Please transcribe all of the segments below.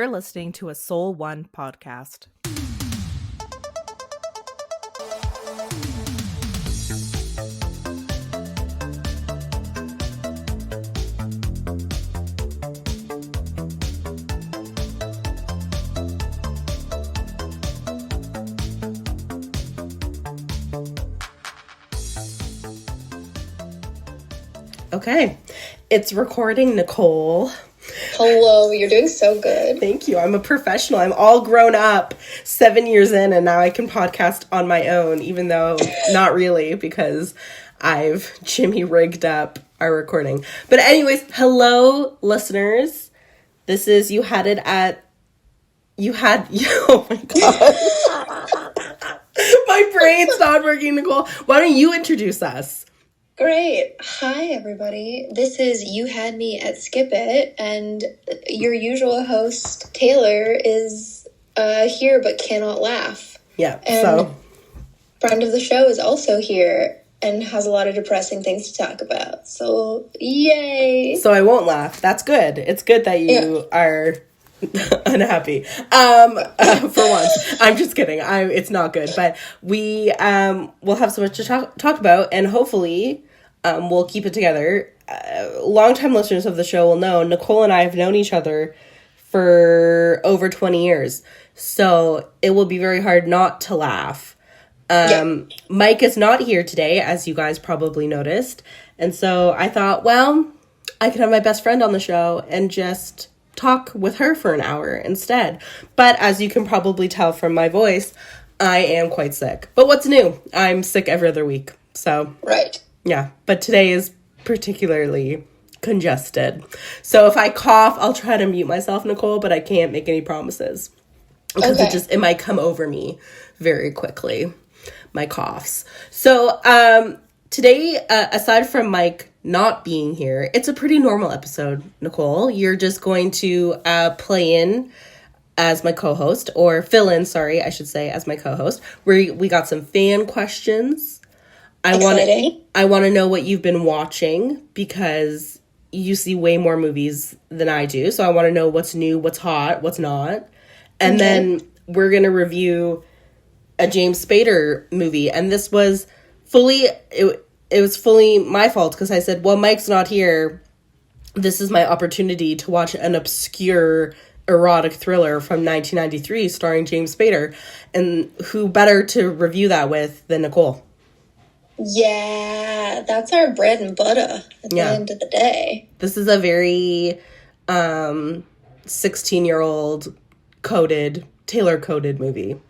You're listening to a Soul One podcast. Okay, it's recording, Nicole. Hello, you're doing so good. Thank you. I'm a professional. I'm all grown up, 7 years in, and now I can podcast on my own, even though not really, because I've Jimmy rigged up our recording. But anyways, hello, listeners. This is oh my God. My brain's not working, Nicole. Why don't you introduce us? Great. Hi, everybody. This is You Had Me at Skip It, and your usual host, Taylor, is here but cannot laugh. Yeah, and so friend of the show is also here and has a lot of depressing things to talk about. So, yay! So I won't laugh. That's good. It's good that you are unhappy. For once. I'm just kidding. It's not good. But we will have so much to talk about, and hopefully we'll keep it together. Longtime listeners of the show will know Nicole and I have known each other for over 20 years. So it will be very hard not to laugh. Mike is not here today, as you guys probably noticed. And so I thought, well, I could have my best friend on the show and just talk with her for an hour instead. But as you can probably tell from my voice, I am quite sick. But what's new? I'm sick every other week. So, right. Yeah. But today is particularly congested. So if I cough, I'll try to mute myself, Nicole, but I can't make any promises. Because it might come over me very quickly. My coughs. So, today, aside from Mike not being here, it's a pretty normal episode, Nicole. You're just going to play in as my co-host, or fill in, sorry, I should say, as my co-host. We got some fan questions. I want to know what you've been watching, because you see way more movies than I do. So I want to know what's new, what's hot, what's not. And then we're going to review a James Spader movie. And this was it was fully my fault, because I said, well, Mike's not here. This is my opportunity to watch an obscure erotic thriller from 1993 starring James Spader. And who better to review that with than Nicole? Yeah, that's our bread and butter at the end of the day. This is a very 16-year-old tailor-coded movie.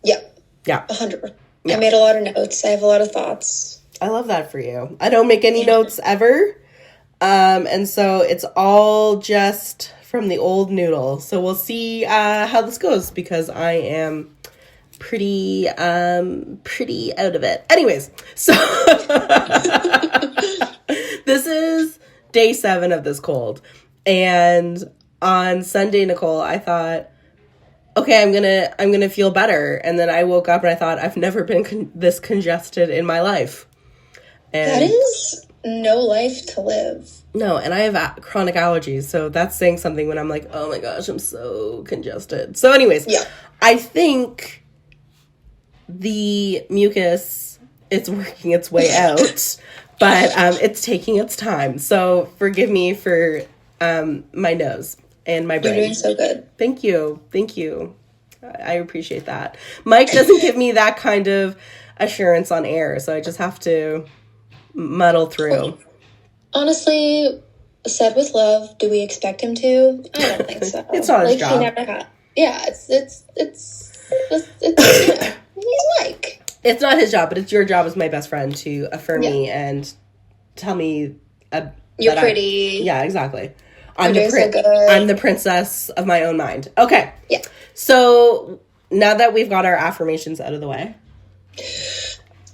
Yeah. Yeah. 100%. Yeah. I made a lot of notes. I have a lot of thoughts. I love that for you. I don't make any notes ever. And so it's all just from the old noodle. So we'll see how this goes, because I am pretty out of it. Anyways, so this is day 7 of this cold. And on Sunday, Nicole, I thought, okay, I'm gonna feel better. And then I woke up and I thought, I've never been this congested in my life. And that is no life to live. No, and I have chronic allergies, so that's saying something when I'm like, oh my gosh, I'm so congested. So anyways, I think the mucus, it's working its way out, but it's taking its time. So forgive me for my nose and my brain. You're doing so good. Thank you. I appreciate that. Mike doesn't give me that kind of assurance on air, so I just have to muddle through. Honestly, said with love, do we expect him to? I don't think so. It's not his job. He never had. Yeah, it's he's Mike. It's not his job, but it's your job as my best friend to affirm me and tell me you're pretty. Yeah, exactly. I'm so good. I'm the princess of my own mind. Okay. Yeah. So now that we've got our affirmations out of the way,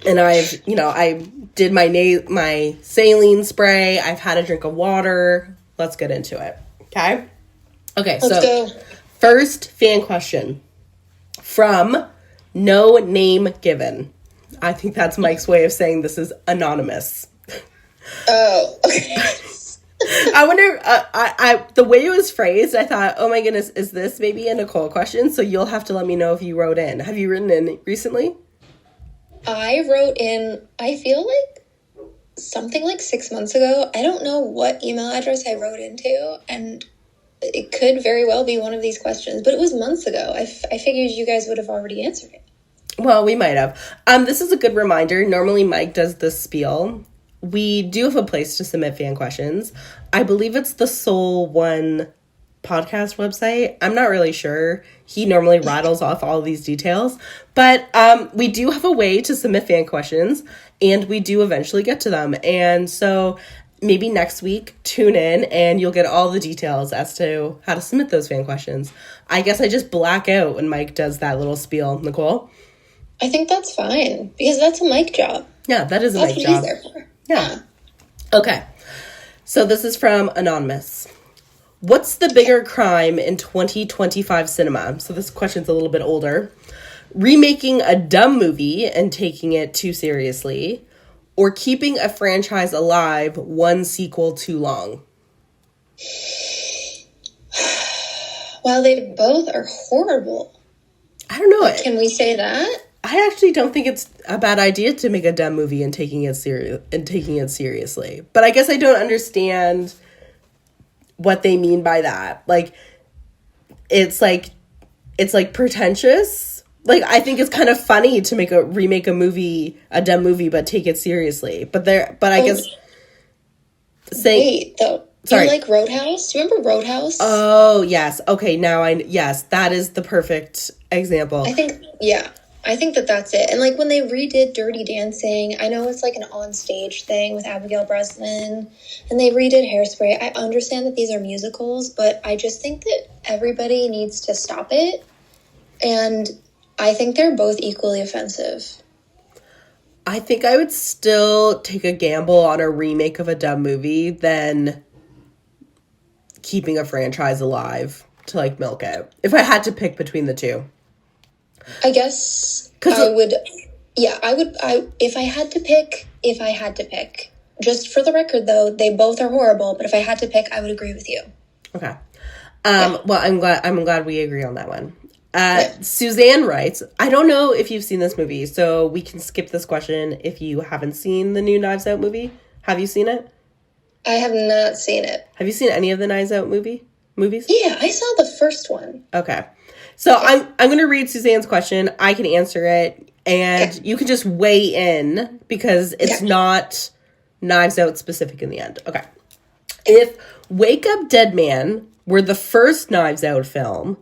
and I did my saline spray, I've had a drink of water. Let's get into it. Okay. Let's go. First fan question from No Name Given. I think that's Mike's way of saying this is anonymous. Oh, okay. I wonder, the way it was phrased, I thought, oh my goodness, is this maybe a Nicole question? So you'll have to let me know if you wrote in. Have you written in recently? I wrote in, I feel like something like 6 months ago. I don't know what email address I wrote into, and it could very well be one of these questions, but it was months ago. I figured you guys would have already answered it. Well, we might have. This is a good reminder. Normally Mike does the spiel. We do have a place to submit fan questions. I believe it's the Soul One podcast website. I'm not really sure. He normally rattles off all of these details. But we do have a way to submit fan questions, and we do eventually get to them. And so maybe next week, tune in, and you'll get all the details as to how to submit those fan questions. I guess I just black out when Mike does that little spiel. Nicole? I think that's fine, because that's a mic job. Yeah, that is a mic job. That's what he's there for. Yeah. Okay. So this is from Anonymous. What's the bigger crime in 2025 cinema? So this question's a little bit older. Remaking a dumb movie and taking it too seriously, or keeping a franchise alive one sequel too long? Well, they both are horrible. I don't know. Can we say that? I actually don't think it's a bad idea to make a dumb movie and taking it seriously. But I guess I don't understand what they mean by that. Like it's like pretentious. Like I think it's kind of funny to remake a movie, a dumb movie, but take it seriously. But I guess saying wait though. Sorry. You like Roadhouse? Remember Roadhouse? Oh yes. Okay, yes, that is the perfect example. I think that that's it. And, like, when they redid Dirty Dancing, I know it's, like, an on-stage thing with Abigail Breslin, and they redid Hairspray. I understand that these are musicals, but I just think that everybody needs to stop it, and I think they're both equally offensive. I think I would still take a gamble on a remake of a dumb movie than keeping a franchise alive to, like, milk it. If I had to pick between the two. I guess I would, if I had to pick, just for the record though, they both are horrible, but if I had to pick, I would agree with you. Okay. Well, I'm glad we agree on that one. Suzanne writes, I don't know if you've seen this movie, so we can skip this question if you haven't seen the new Knives Out movie. Have you seen it? I have not seen it. Have you seen any of the Knives Out movies? Yeah, I saw the first one. Okay. So I'm going to read Suzanne's question. I can answer it, and you can just weigh in because it's not Knives Out specific in the end. Okay. If Wake Up Dead Man were the first Knives Out film,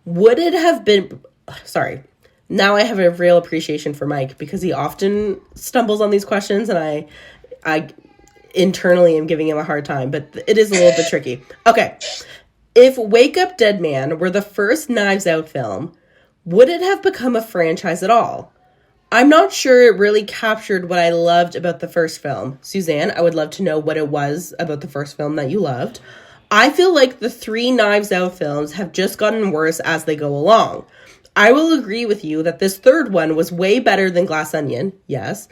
would it have been... Sorry. Now I have a real appreciation for Mike because he often stumbles on these questions, and I internally am giving him a hard time, but it is a little bit tricky. Okay. If Wake Up Dead Man were the first Knives Out film, would it have become a franchise at all? I'm not sure it really captured what I loved about the first film. Suzanne, I would love to know what it was about the first film that you loved. I feel like the 3 Knives Out films have just gotten worse as they go along. I will agree with you that this third one was way better than Glass Onion, yes.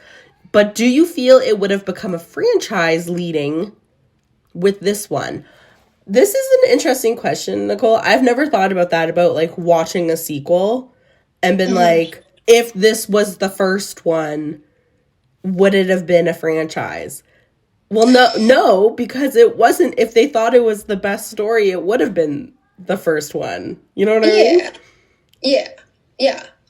But do you feel it would have become a franchise leading with this one? This is an interesting question, Nicole. I've never thought about that, about like watching a sequel and been like, if this was the first one, would it have been a franchise? Well, no, because it wasn't. If they thought it was the best story, it would have been the first one. You know what I mean? Yeah.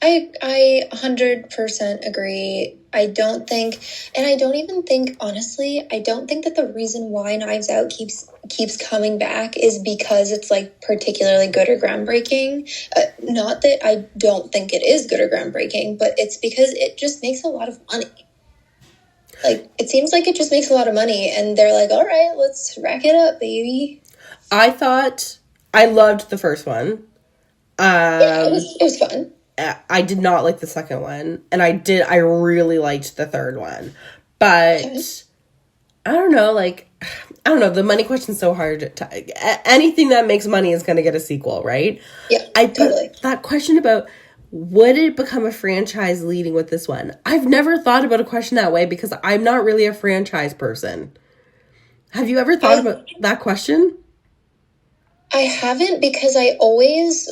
I 100% agree. I don't think that the reason why Knives Out keeps coming back is because it's like particularly good or groundbreaking. Not that I don't think it is good or groundbreaking, but it's because it just makes a lot of money. Like, it seems like it just makes a lot of money, and they're like, all right, let's rack it up, baby. I loved the first one. It was fun. I did not like the second one, and I really liked the third one. But okay. I don't know, the money question's so hard anything that makes money is going to get a sequel, right? Yeah, totally. That question about would it become a franchise leading with this one? I've never thought about a question that way because I'm not really a franchise person. Have you ever thought about that question? I haven't, because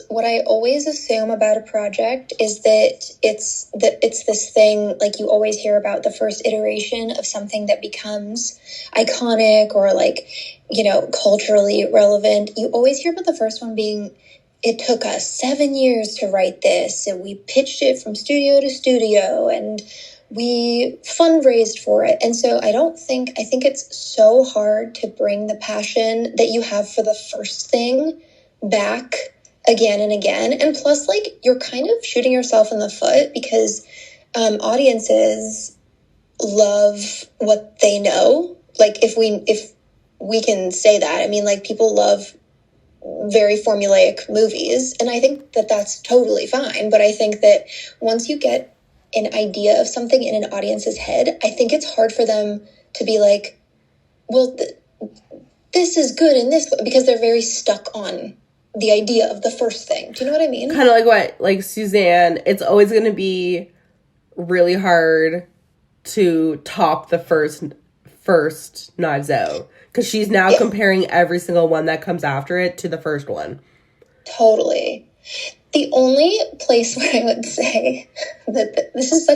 what I always assume about a project is that it's this thing, like you always hear about the first iteration of something that becomes iconic or like, culturally relevant. You always hear about the first one being, it took us 7 years to write this, and we pitched it from studio to studio, and we fundraised for it. And so I think it's so hard to bring the passion that you have for the first thing back again and again. And plus, like, you're kind of shooting yourself in the foot, because audiences love what they know. Like, if we can say that, I mean, like, people love very formulaic movies, and I think that that's totally fine. But I think that once you get an idea of something in an audience's head, I think it's hard for them to be like, well, this is good in this way, because they're very stuck on the idea of the first thing. Do you know what I mean? Kind of like Suzanne, it's always going to be really hard to top the first Knives Out, because she's now comparing every single one that comes after it to the first one. Totally. The only place where I would say that this is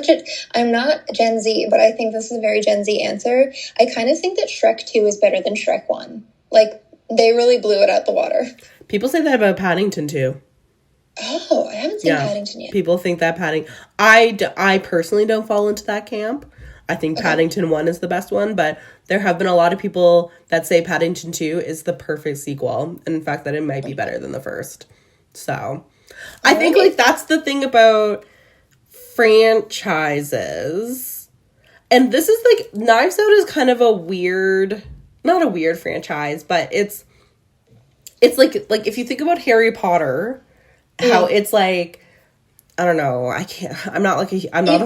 I'm not Gen Z, but I think this is a very Gen Z answer. I kind of think that Shrek 2 is better than Shrek 1. Like, they really blew it out the water. People say that about Paddington too. Oh, I haven't seen Paddington yet. People think that I personally don't fall into that camp. I think Paddington 1 is the best one, but there have been a lot of people that say Paddington 2 is the perfect sequel. And in fact, that it might be better than the first. So I think, like, that's the thing about franchises. And this is, like, Knives Out is kind of not a weird franchise, but it's like if you think about Harry Potter, how it's like, I don't know, I'm not a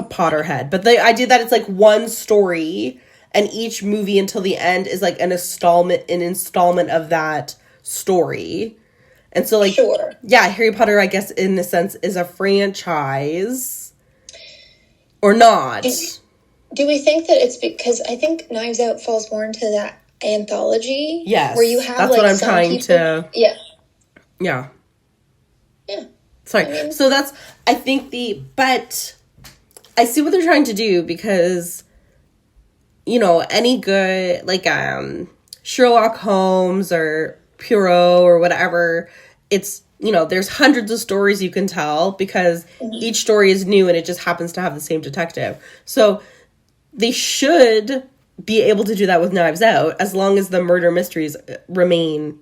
Potterhead, but the idea that it's like one story and each movie until the end is like an installment of that story. And so, like, sure. Yeah, Harry Potter, I guess, in a sense, is a franchise. Or not. Do we think that it's because I think Knives Out falls more into that anthology? Yes. Where you have, that's like, what I'm some trying people, to... Yeah. Yeah. Yeah. Sorry. So that's, I think but I see what they're trying to do, because, any good, like, Sherlock Holmes or Poirot or whatever, it's, there's hundreds of stories you can tell, because each story is new and it just happens to have the same detective. So they should be able to do that with Knives Out, as long as the murder mysteries remain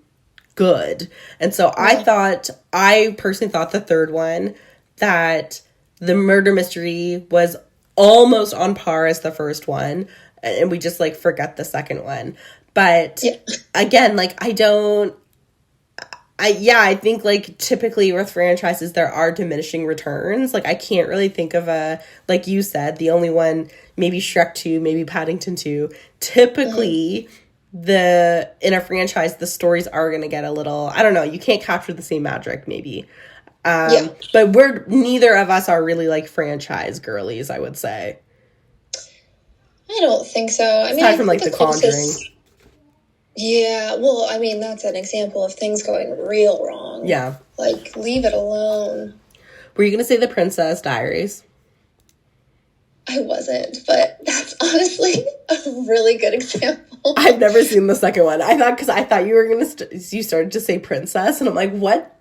good. And so I personally thought the third one, that the murder mystery was almost on par as the first one, and we just, like, forget the second one. But again, like, I think, like, typically with franchises, there are diminishing returns. Like, I can't really think of like you said, the only one, maybe Shrek 2, maybe Paddington 2. Typically, in a franchise, the stories are going to get a little, I don't know, you can't capture the same magic, maybe. But neither of us are really, like, franchise girlies, I would say. I don't think so. I mean, aside from, like, The Conjuring. Yeah, well, I mean, that's an example of things going real wrong. Yeah. Like, leave it alone. Were you going to say The Princess Diaries? I wasn't, but that's honestly a really good example. I've never seen the second one. I thought you were going to, you started to say princess, and I'm like, what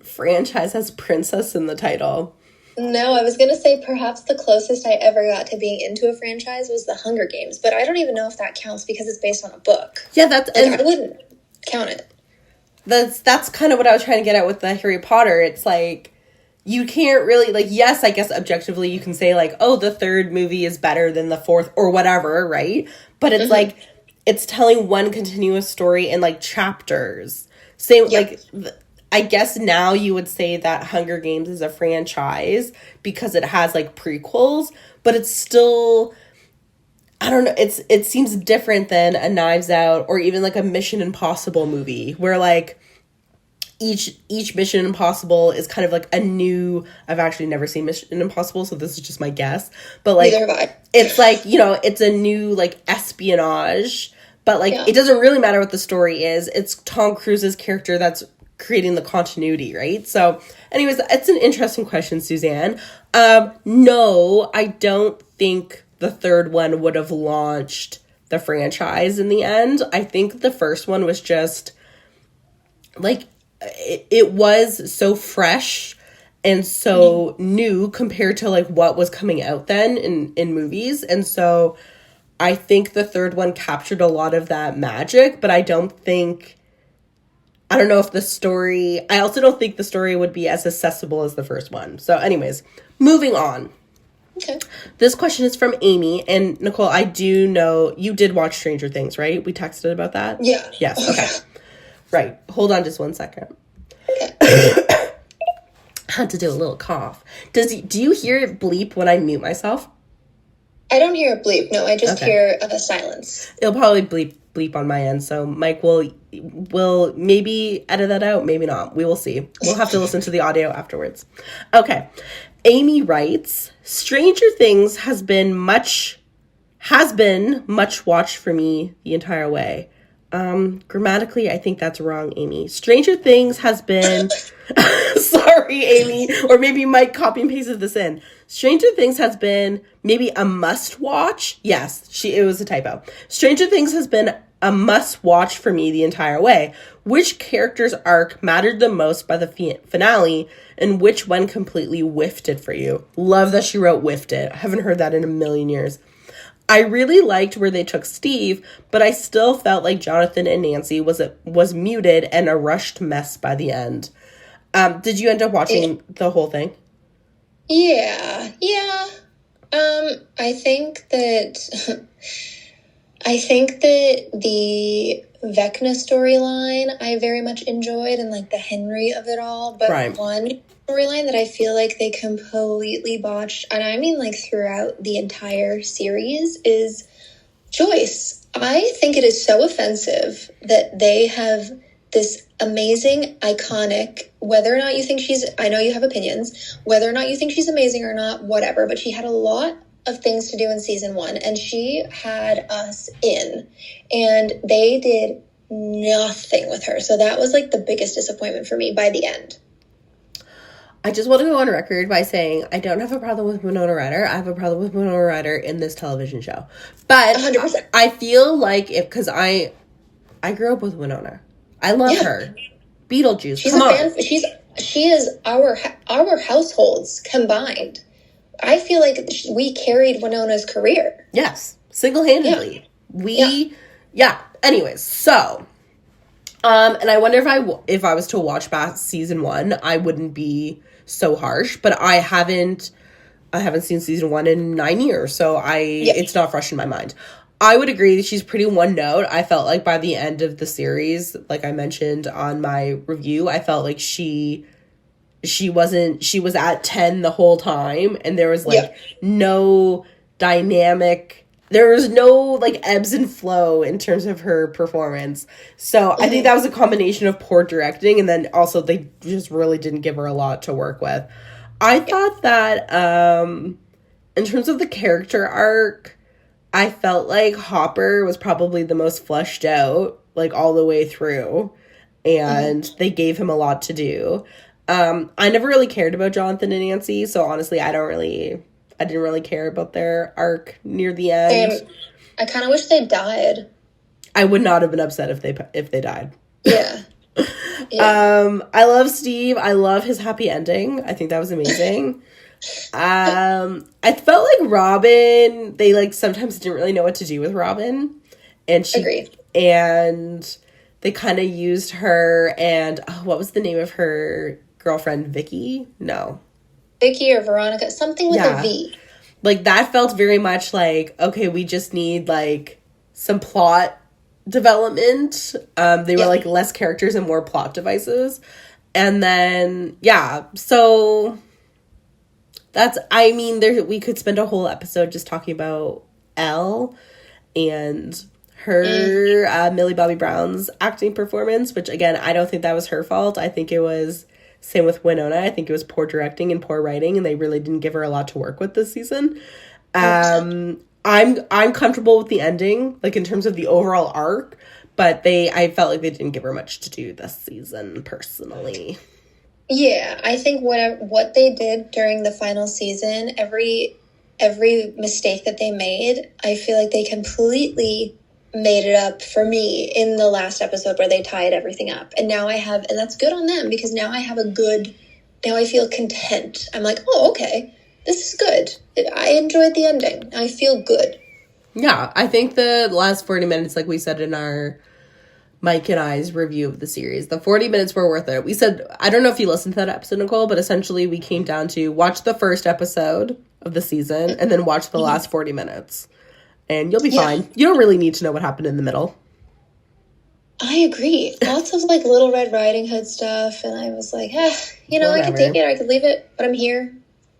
franchise has princess in the title? No, I was going to say perhaps the closest I ever got to being into a franchise was The Hunger Games, but I don't even know if that counts because it's based on a book. Yeah, I wouldn't count it. That's kind of what I was trying to get at with the Harry Potter. It's like, you can't really, like, yes, I guess objectively you can say, like, oh, the third movie is better than the fourth or whatever, right? But it's like, it's telling one continuous story in, like, chapters. Same, like, I guess now you would say that Hunger Games is a franchise because it has, like, prequels, but it's still, I don't know, it seems different than a Knives Out or even, like, a Mission Impossible movie where, like, each Mission Impossible is kind of like a new, I've actually never seen Mission Impossible, so this is just my guess, but like Neither have I. it's like, you know, it's a new like espionage, but like it doesn't really matter what the story is. It's Tom Cruise's character that's creating the continuity, right? So anyways, it's an interesting question, Suzanne. No, I don't think the third one would have launched the franchise in the end. I think the first one was just like, it was so fresh and so new compared to like what was coming out then in movies. And so I think the third one captured a lot of that magic, but I don't know if the story, I also don't think the story would be as accessible as the first one. So anyways, moving on. Okay. This question is from Amy. And Nicole, I do know you did watch Stranger Things, right? We texted about that? Yeah. Yes, okay. Right. Hold on just 1 second. Okay. Had to do a little cough. Do you hear it bleep when I mute myself? I don't hear a bleep. No, I just hear a silence. It'll probably bleep on my end, so Mike will maybe edit that out, maybe not. We will see. We'll have to listen to the audio afterwards. Okay. Amy writes, Stranger Things has been much watched for me the entire way. Grammatically, I think that's wrong, Amy. Stranger Things has been... Sorry, Amy. Or maybe Mike copy and pasted this in. Stranger Things has been maybe a must-watch. Yes, it was a typo. Stranger Things has been a must-watch for me the entire way. Which character's arc mattered the most by the finale, and which one completely whiffed it for you? Love that she wrote whiffed it. I haven't heard that in a million years. I really liked where they took Steve, but I still felt like Jonathan and Nancy was muted and a rushed mess by the end. Did you end up watching the whole thing? Yeah. I think that the Vecna storyline I very much enjoyed, and like the Henry of it all. But one storyline that I feel like they completely botched, and I mean like throughout the entire series, is Joyce. I think it is so offensive that they have this amazing, iconic, whether or not you think I know you have opinions, whether or not you think she's amazing or not, whatever, but she had a lot of things to do in season 1, and she had us in, and they did nothing with her. So that was like the biggest disappointment for me by the end. I just want to go on record by saying I don't have a problem with Winona Ryder. I have a problem with Winona Ryder in this television show. But 100%. I feel like because I grew up with Winona. I love her. Beetlejuice. She's she is our households combined. I feel like we carried Winona's career. Yes, single-handedly. Anyways, so and I wonder if I was to watch back season 1, I wouldn't be so harsh, but I haven't seen season 1 in 9 years, so it's not fresh in my mind. I would agree that she's pretty one note. I felt like by the end of the series, like I mentioned on my review, I felt like she was at 10 the whole time, and there was like no dynamic, there was no like ebbs and flow in terms of her performance. So I think that was a combination of poor directing, and then also they just really didn't give her a lot to work with. I thought that in terms of the character arc, I felt like Hopper was probably the most fleshed out, like all the way through, and they gave him a lot to do. I never really cared about Jonathan and Nancy, so honestly, I didn't really care about their arc near the end. I kind of wish they died. I would not have been upset if they died. Yeah. I love Steve. I love his happy ending. I think that was amazing. I felt like Robin, they like sometimes didn't really know what to do with Robin, and Agreed. And they kind of used her, and what was the name of her girlfriend? Vicky or Veronica, something with a V. Like that felt very much like, okay, we just need like some plot development. They were like less characters and more plot devices, and then so that's, I mean, we could spend a whole episode just talking about Elle and her Millie Bobby Brown's acting performance, which again, I don't think that was her fault. I think it was same with Winona. I think it was poor directing and poor writing, and they really didn't give her a lot to work with this season. I'm comfortable with the ending, like in terms of the overall arc, but I felt like they didn't give her much to do this season, personally. Yeah, I think what they did during the final season, every mistake that they made, I feel like they completely made it up for me in the last episode where they tied everything up. And now and that's good on them, because now now I feel content. I'm like, oh, okay, this is good. I enjoyed the ending. I feel good. Yeah, I think the last 40 minutes, like we said in our Mike and I's review of the series, the 40 minutes were worth it. We said, I don't know if you listened to that episode, Nicole, but essentially we came down to watch the first episode of the season and then watch the last 40 minutes. And you'll be fine. You don't really need to know what happened in the middle. I agree. Lots of like Little Red Riding Hood stuff. And I was like, whatever. I could take it, I could leave it, but I'm here.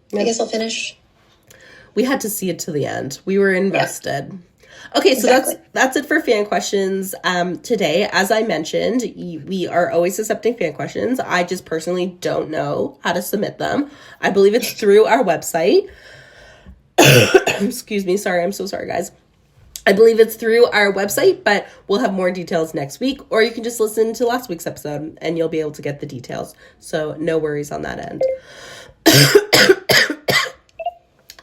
Yeah. I guess I'll finish. We had to see it to the end. We were invested. Yeah. Okay, so that's it for fan questions today. As I mentioned, we are always accepting fan questions. I just personally don't know how to submit them. I believe it's through our website. Excuse me. Sorry. I'm so sorry, guys. I believe it's through our website, but we'll have more details next week, or you can just listen to last week's episode and you'll be able to get the details. So no worries on that end.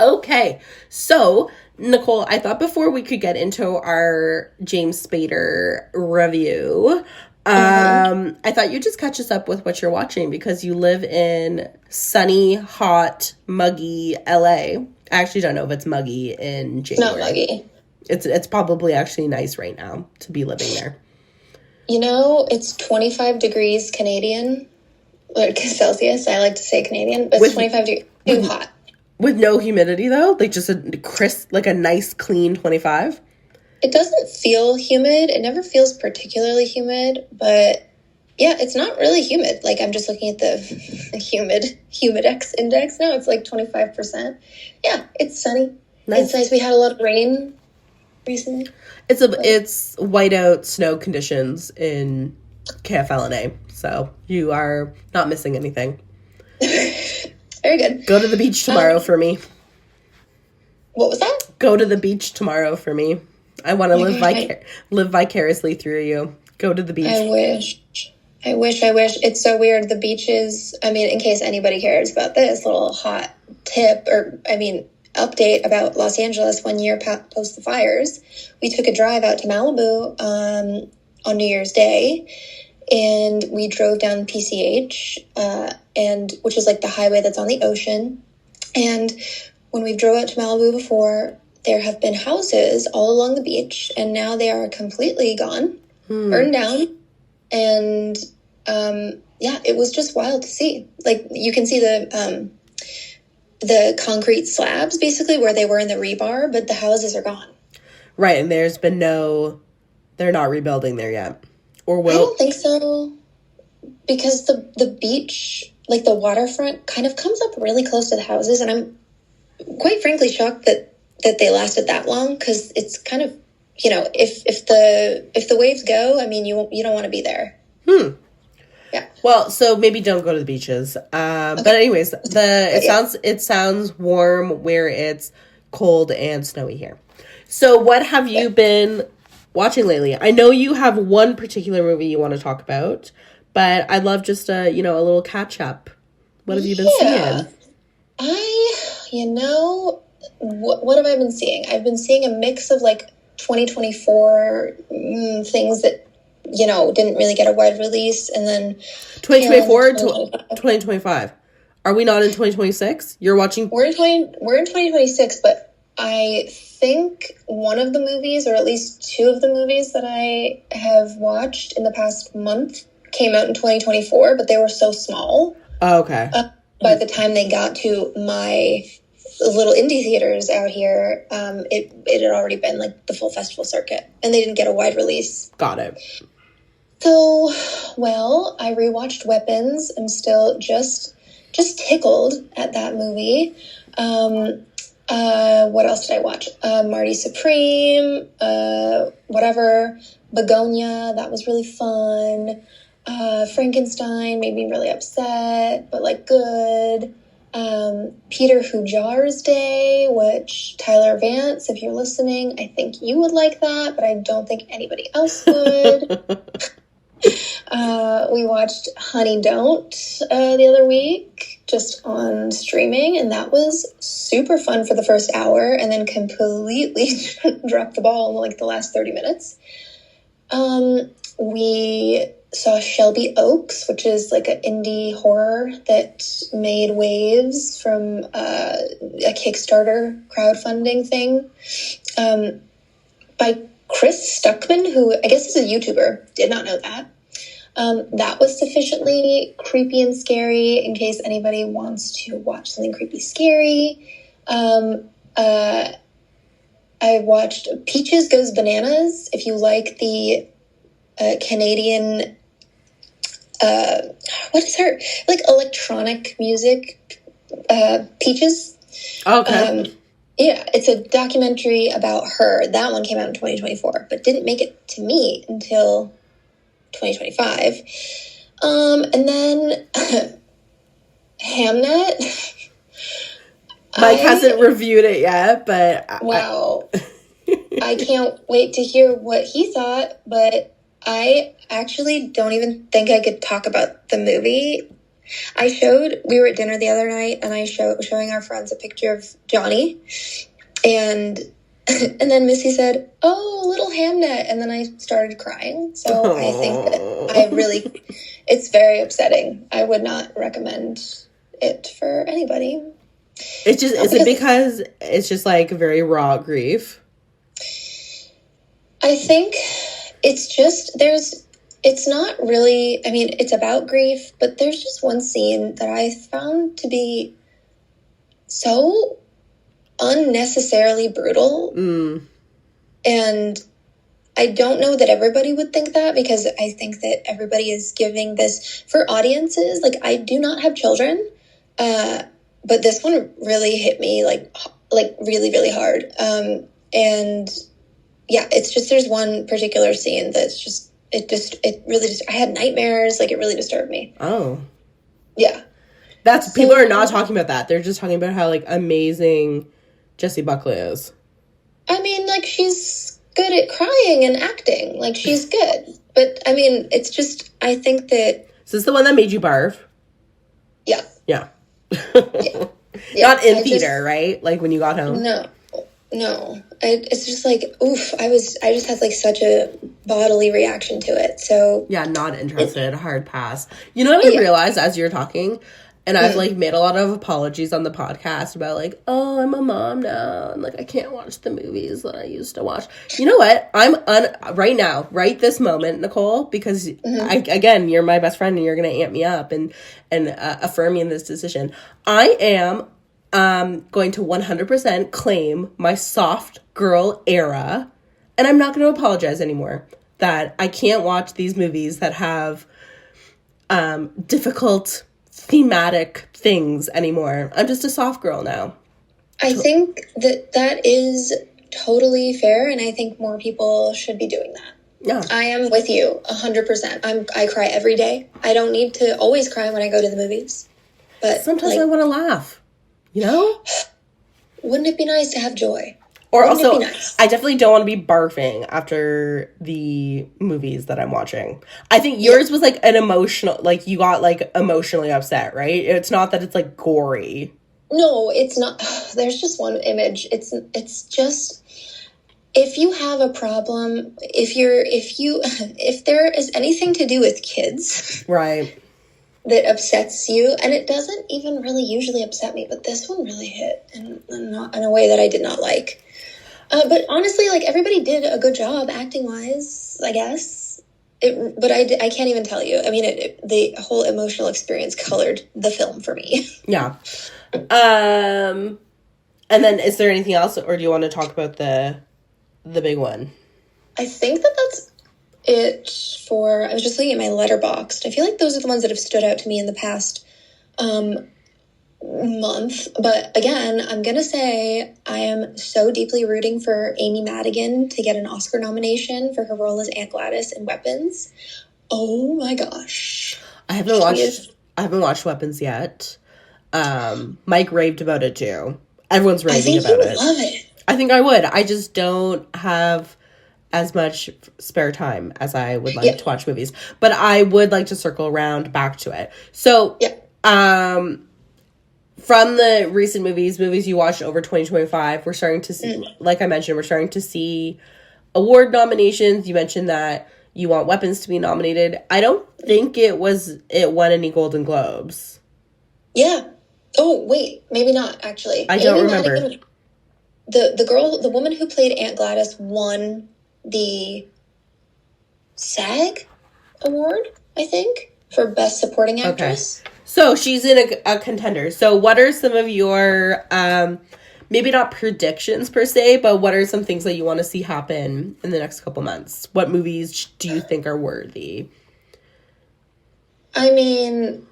Okay. So, Nicole, I thought before we could get into our James Spader review, I thought you'd just catch us up with what you're watching, because you live in sunny, hot, muggy LA. I actually don't know if it's muggy in January. Not muggy. It's probably actually nice right now to be living there. It's 25 degrees Canadian, like Celsius. I like to say Canadian, but it's 25 degrees. Too hot. With no humidity, though? Like just a crisp, like a nice, clean 25? It doesn't feel humid. It never feels particularly humid, but yeah, it's not really humid. Like, I'm just looking at the humidex index now. It's like 25%. Yeah, it's sunny. Nice. It's nice. We had a lot of rain recently. It's whiteout snow conditions in KFLNA, so you are not missing anything. Very good. Go to the beach tomorrow for me. What was that? Go to the beach tomorrow for me. I want to live vicariously through you. Go to the beach. I wish. It's so weird. The beaches, in case anybody cares about this little hot tip update about Los Angeles 1 year post the fires, we took a drive out to Malibu on New Year's Day, and we drove down PCH, which is like the highway that's on the ocean. And when we drove out to Malibu before, there have been houses all along the beach, and now they are completely gone, burned down. And it was just wild to see. Like, you can see the concrete slabs basically where they were in the rebar, but the houses are gone. Right, and there's been they're not rebuilding there yet. Or will? I don't think so, because the beach, like the waterfront, kind of comes up really close to the houses, and I'm quite frankly shocked that they lasted that long, because it's kind of, if the waves go, you don't want to be there. Yeah. Well, so maybe don't go to the beaches. Okay. But anyways, it sounds warm where it's cold and snowy here. So what have you been watching lately? I know you have one particular movie you want to talk about, but I'd love just a little catch up. What have you been seeing? What have I been seeing? I've been seeing a mix of like 2024 things that didn't really get a wide release, and then 2024 to 2025. Are we not in 2026? You're watching. We're in 2026, but I think one of the movies, or at least two of the movies that I have watched in the past month, came out in 2024, but they were so small. Oh, okay. By the time they got to my little indie theaters out here, it had already been like the full festival circuit, and they didn't get a wide release. Got it. So, I rewatched Weapons. I'm still just tickled at that movie. What else did I watch? Marty Supreme, whatever. Begonia, that was really fun. Frankenstein made me really upset, but like good. Peter Hujar's Day, which Tyler Vance, if you're listening, I think you would like that, but I don't think anybody else would. We watched Honey Don't the other week, just on streaming, and that was super fun for the first hour, and then completely dropped the ball in like the last 30 minutes. We saw Shelby Oaks, which is like an indie horror that made waves from a Kickstarter crowdfunding thing by Chris Stuckman, who I guess is a YouTuber. Did not know that. That was sufficiently creepy and scary in case anybody wants to watch something creepy, scary. I watched Peaches Goes Bananas. If you like the Canadian, what is her, like electronic music, Peaches. Okay. Yeah, it's a documentary about her. That one came out in 2024, but didn't make it to me until 2025. And then Hamnet. Mike hasn't reviewed it yet, but... Wow. I can't wait to hear what he thought, but I actually don't even think I could talk about the movie. We were at dinner the other night, and I showing our friends a picture of Johnny, and then Missy said, "Oh, little Hamnet," and then I started crying. So I think that it's very upsetting. I would not recommend it for anybody. It's just, is it because it's just like very raw grief? I think it's just, it's not really, I mean, it's about grief, but there's just one scene that I found to be so unnecessarily brutal. And I don't know that everybody would think that, because I think that everybody is giving this for audiences. Like, I do not have children, but this one really hit me like really, really hard. And yeah, it's just, there's one particular scene that's just, it really just, I had nightmares. Like, it really disturbed me. Oh. Yeah. People are not talking about that. They're just talking about how, like, amazing Jessie Buckley is. I mean, like, she's good at crying and acting. Like, she's good. But, I mean, it's just, I think that... Is this the one that made you barf? Yeah. Yeah. Yeah. Not in theater, right? Like, when you got home? No. It's just like, oof, I just had like such a bodily reaction to it. So yeah, not interested. Hard pass. You know what I realized as you're talking? And I've like made a lot of apologies on the podcast about like, oh, I'm a mom now, and like I can't watch the movies that I used to watch. You know what? I'm right now, right this moment, Nicole, because again, you're my best friend and you're gonna amp me up and affirm me in this decision. I am going to 100% claim my soft girl era, and I'm not going to apologize anymore that I can't watch these movies that have difficult thematic things anymore. I'm just a soft girl now. I think that is totally fair, and I think more people should be doing that. Yeah. I am with you 100%. I cry every day. I don't need to always cry when I go to the movies, but sometimes I want to laugh. You know? Wouldn't it be nice to have joy? Or also, nice? I definitely don't want to be barfing after the movies that I'm watching. I think yours was like an emotional, like you got like emotionally upset, right? It's not that it's like gory. No, it's not. There's just one image. It's just, if you have a problem, if there is anything to do with kids. Right. That upsets you, and it doesn't even really usually upset me, but this one really hit in a way that I did not like. But honestly, like, everybody did a good job acting wise, I guess. But I can't even tell you. I mean, the whole emotional experience colored the film for me. Yeah. And then, is there anything else, or do you want to talk about the big one? I think that's it for, I was just looking at my Letterboxd. I feel like those are the ones that have stood out to me in the past month. But again, I'm gonna say I am so deeply rooting for Amy Madigan to get an Oscar nomination for her role as Aunt Gladys in Weapons. Oh my gosh. I haven't watched Weapons yet. Mike raved about it too. Everyone's raving about it. I think you would love it. I think I would. I just don't have as much spare time as I would like to watch movies. But I would like to circle around back to it. So, from the recent movies you watched over 2025, we're starting to see, like I mentioned, we're starting to see award nominations. You mentioned that you want Weapons to be nominated. I don't think it won any Golden Globes. Yeah. Oh, wait. Maybe not, actually. I don't remember. Madigan, the woman who played Aunt Gladys won the SAG award, I think, for Best Supporting Actress. Okay. So she's in a contender. So what are some of your, maybe not predictions per se, but what are some things that you want to see happen in the next couple months? What movies do you think are worthy? I mean,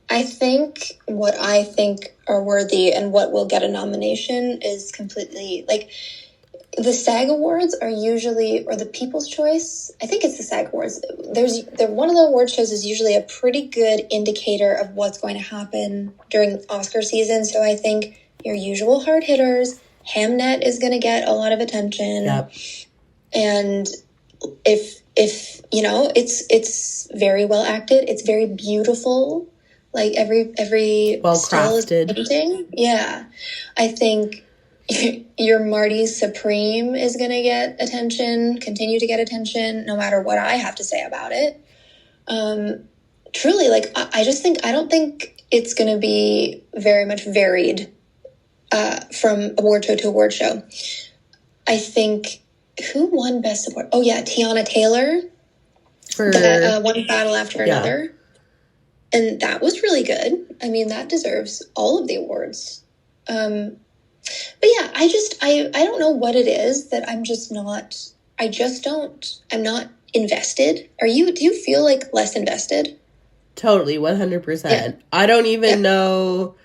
I think what I think are worthy and what will get a nomination is completely, like, the SAG Awards are usually, or the People's Choice, I think it's the SAG Awards. One of the award shows is usually a pretty good indicator of what's going to happen during Oscar season. So I think your usual hard hitters, Hamnet is going to get a lot of attention. Yep. And if you know, it's very well acted. It's very beautiful. Like every well still is crafted. painting. Yeah. I think your Marty Supreme is going to get attention, continue to get attention, no matter what I have to say about it. Truly, like, I don't think it's going to be very much varied from award show to award show. I think, who won Best Support? Oh, yeah, Tiana Taylor for One Battle After Another. And that was really good. I mean, that deserves all of the awards. But yeah, I don't know what it is that I'm not invested. Do you feel like less invested? Totally, 100%. Yeah. I don't even know.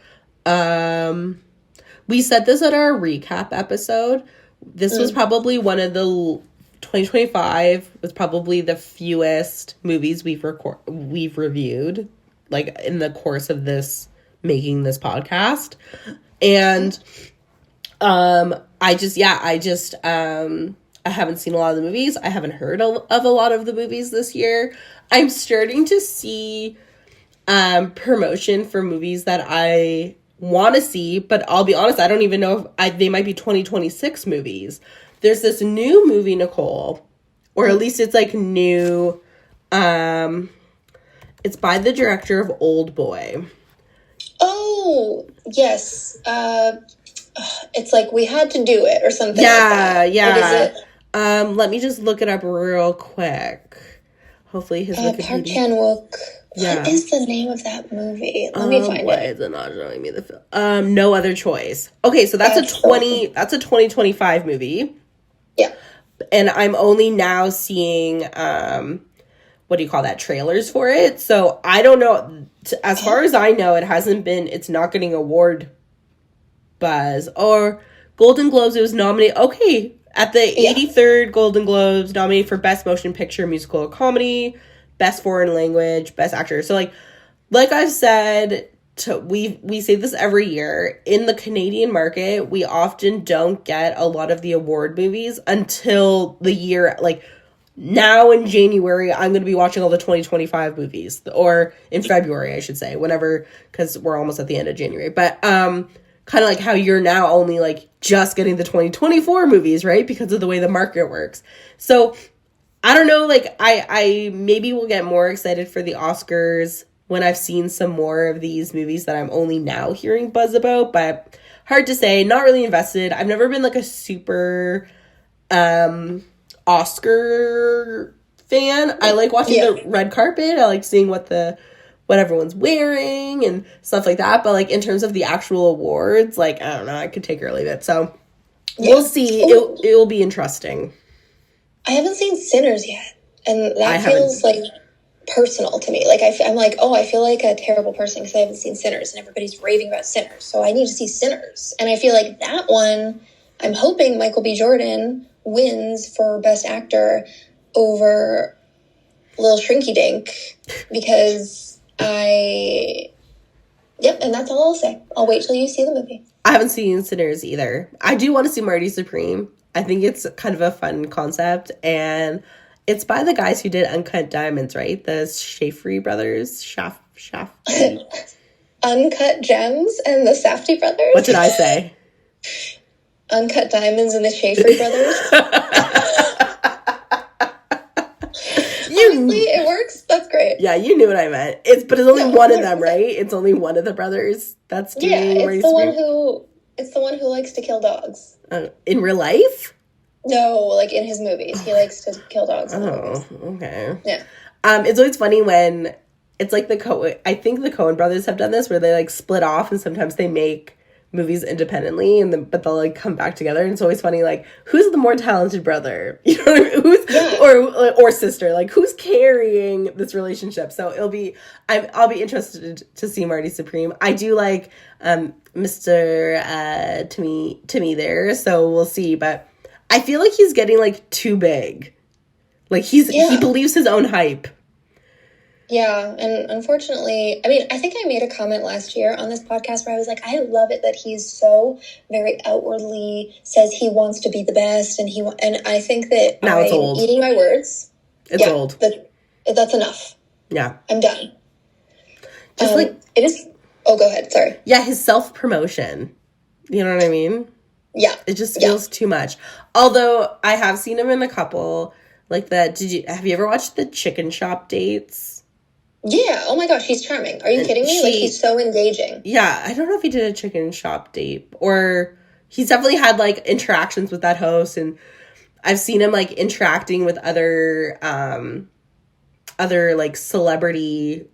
We said this at our recap episode. This was probably one of the 2025 was probably the fewest movies we've reviewed, like, in the course of making this podcast. And I haven't seen a lot of the movies. I haven't heard of a lot of the movies this year. I'm starting to see promotion for movies that I want to see, but I'll be honest, I don't even know if they might be 2026 movies. There's this new movie, Nicole, or at least it's like new. It's by the director of Old Boy. Oh, yes. It's like We Had to Do It or something like that. Yeah. What is it? Let me just look it up real quick. Hopefully his Park Chan-wook. Yeah. What is the name of that movie? Let me find why it. is it not showing me the film? No Other Choice. Okay, so that's a 2025 movie. Yeah. And I'm only now seeing what do you call that, trailers for it. So I don't know. As far as I know, it's not getting award buzz or Golden Globes. It was nominated. Okay. At the 83rd Golden Globes, nominated for Best Motion Picture, Musical or Comedy, Best Foreign Language, Best Actor. So like I've said, we say this every year, in the Canadian market, we often don't get a lot of the award movies until the year, like now in January, I'm going to be watching all the 2025 movies, or in February, I should say, whenever, because we're almost at the end of January. But kind of like how you're now only like just getting the 2024 movies, right? Because of the way the market works. So I don't know, like I maybe will get more excited for the Oscars when I've seen some more of these movies that I'm only now hearing buzz about, but hard to say. Not really invested. I've never been like a super Oscar fan. I like watching the red carpet. I like seeing what everyone's wearing and stuff like that. But like in terms of the actual awards, like I don't know, I could take it or leave it. So we'll see. It will be interesting. I haven't seen Sinners yet, and that feels like personal to me. Like, I'm like, oh, I feel like a terrible person because I haven't seen Sinners, and everybody's raving about Sinners, so I need to see Sinners. And I feel like that one, I'm hoping Michael B. Jordan wins for Best Actor over Little Shrinky Dink, because yep, and that's all I'll say. I'll wait till you see the movie. I haven't seen Sinners either. I do want to see Marty Supreme. I think it's kind of a fun concept, and it's by the guys who did Uncut Diamonds, right? The Shaffer brothers. Uncut Gems and the Safdie brothers? What did I say? Uncut Diamonds and the Shaffer brothers? Honestly, it works. That's great. Yeah, you knew what I meant. But it's only one of them, right? It's only one of the brothers that's doing it's the one who likes to kill dogs. In real life? No, like in his movies. He likes to kill dogs. Oh, okay. Yeah. It's always funny when it's like I think the Coen brothers have done this where they like split off and sometimes they make movies independently but they'll like come back together, and it's always funny, like, who's the more talented brother, you know, or sister, like who's carrying this relationship. So I'll be interested to see Marty Supreme. I do like Mr. Timmy there, so we'll see, but I feel like he's getting like too big, like he believes his own hype. Yeah, and unfortunately, I mean, I think I made a comment last year on this podcast where I was like, I love it that he's so very outwardly says he wants to be the best, and I think that now it's old. Eating my words. It's old. That's enough. Yeah, I'm done. Just like it is. Oh, go ahead. Sorry. Yeah, his self-promotion. You know what I mean? Yeah, it just feels too much. Although I have seen him in a couple like that. Have you ever watched the Chicken Shop Dates? Yeah. Oh my gosh, he's charming. Are you kidding me? Like, he's so engaging. Yeah, I don't know if he did a Chicken Shop Date, or he's definitely had like interactions with that host, and I've seen him like interacting with other like celebrity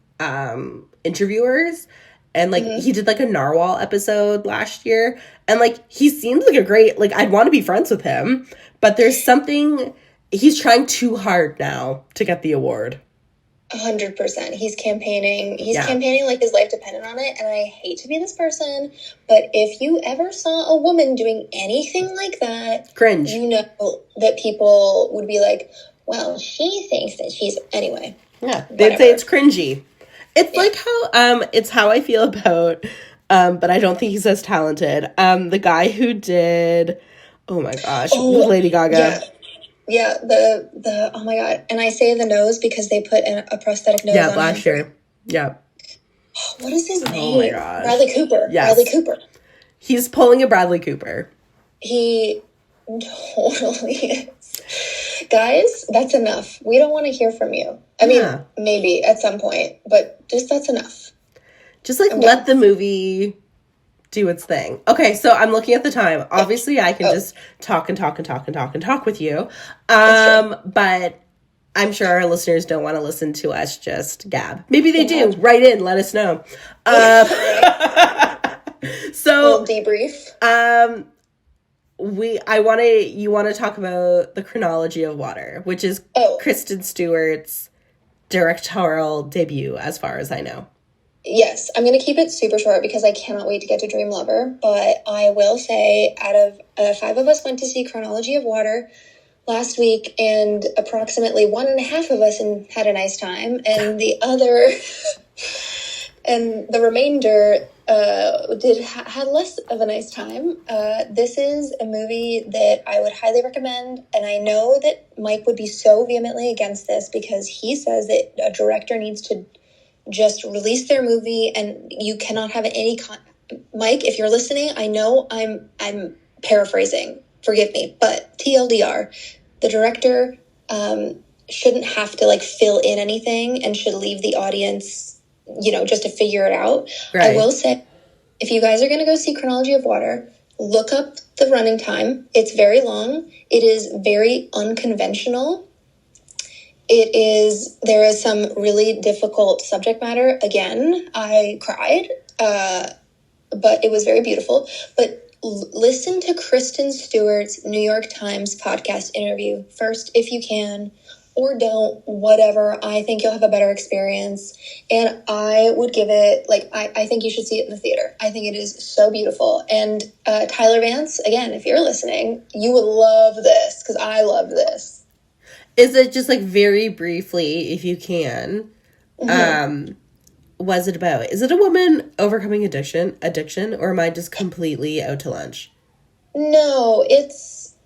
interviewers, and like he did like a Narwhal episode last year, and like he seems like a great, like, I'd want to be friends with him, but there's something, he's trying too hard now to get the award. 100%. He's campaigning. He's campaigning like his life depended on it. And I hate to be this person, but if you ever saw a woman doing anything like that, cringe. You know that people would be like, well, she thinks that she's, anyway. Yeah, they'd say it's cringy. It's like how it's how I feel about but I don't think he's as talented. The guy who did, oh my gosh, with Lady Gaga. Yeah, the oh my god. And I say the nose because they put a prosthetic nose on last year. Yeah. What is his name? Oh my gosh. Bradley Cooper. Yes. Bradley Cooper. He's pulling a Bradley Cooper. He totally is. Guys, that's enough. We don't want to hear from you. I mean, maybe at some point, but just that's enough. Just like let the movie do its thing. Okay, so I'm looking at the time. Obviously, I can just talk with you. But I'm sure our listeners don't want to listen to us just gab. Maybe they do. Write in, let us know. So debrief. You want to talk about The Chronology of Water, which is Kristen Stewart's directorial debut, as far as I know. Yes, I'm going to keep it super short because I cannot wait to get to Dream Lover. But I will say, out of 5 of us went to see Chronology of Water last week, and approximately 1.5 of us had a nice time, and the other, and the remainder had less of a nice time. This is a movie that I would highly recommend, and I know that Mike would be so vehemently against this because he says that a director needs to just release their movie, and you cannot have any Mike, if you're listening, I know I'm paraphrasing, forgive me, but TLDR, the director shouldn't have to like fill in anything and should leave the audience, just to figure it out. Right. I will say, if you guys are going to go see Chronology of Water, look up the running time. It's very long. It is very unconventional. There is some really difficult subject matter. Again, I cried, but it was very beautiful. But listen to Kristen Stewart's New York Times podcast interview first, if you can. or don't, whatever. I think you'll have a better experience. And I would give it, like, I think you should see it in the theater. I think it is so beautiful. And Tyler Vance, again, if you're listening, you would love this, because I love this. Is it just, like, very briefly, if you can, was it about? Is it a woman overcoming addiction, or am I just completely out to lunch? No, it's...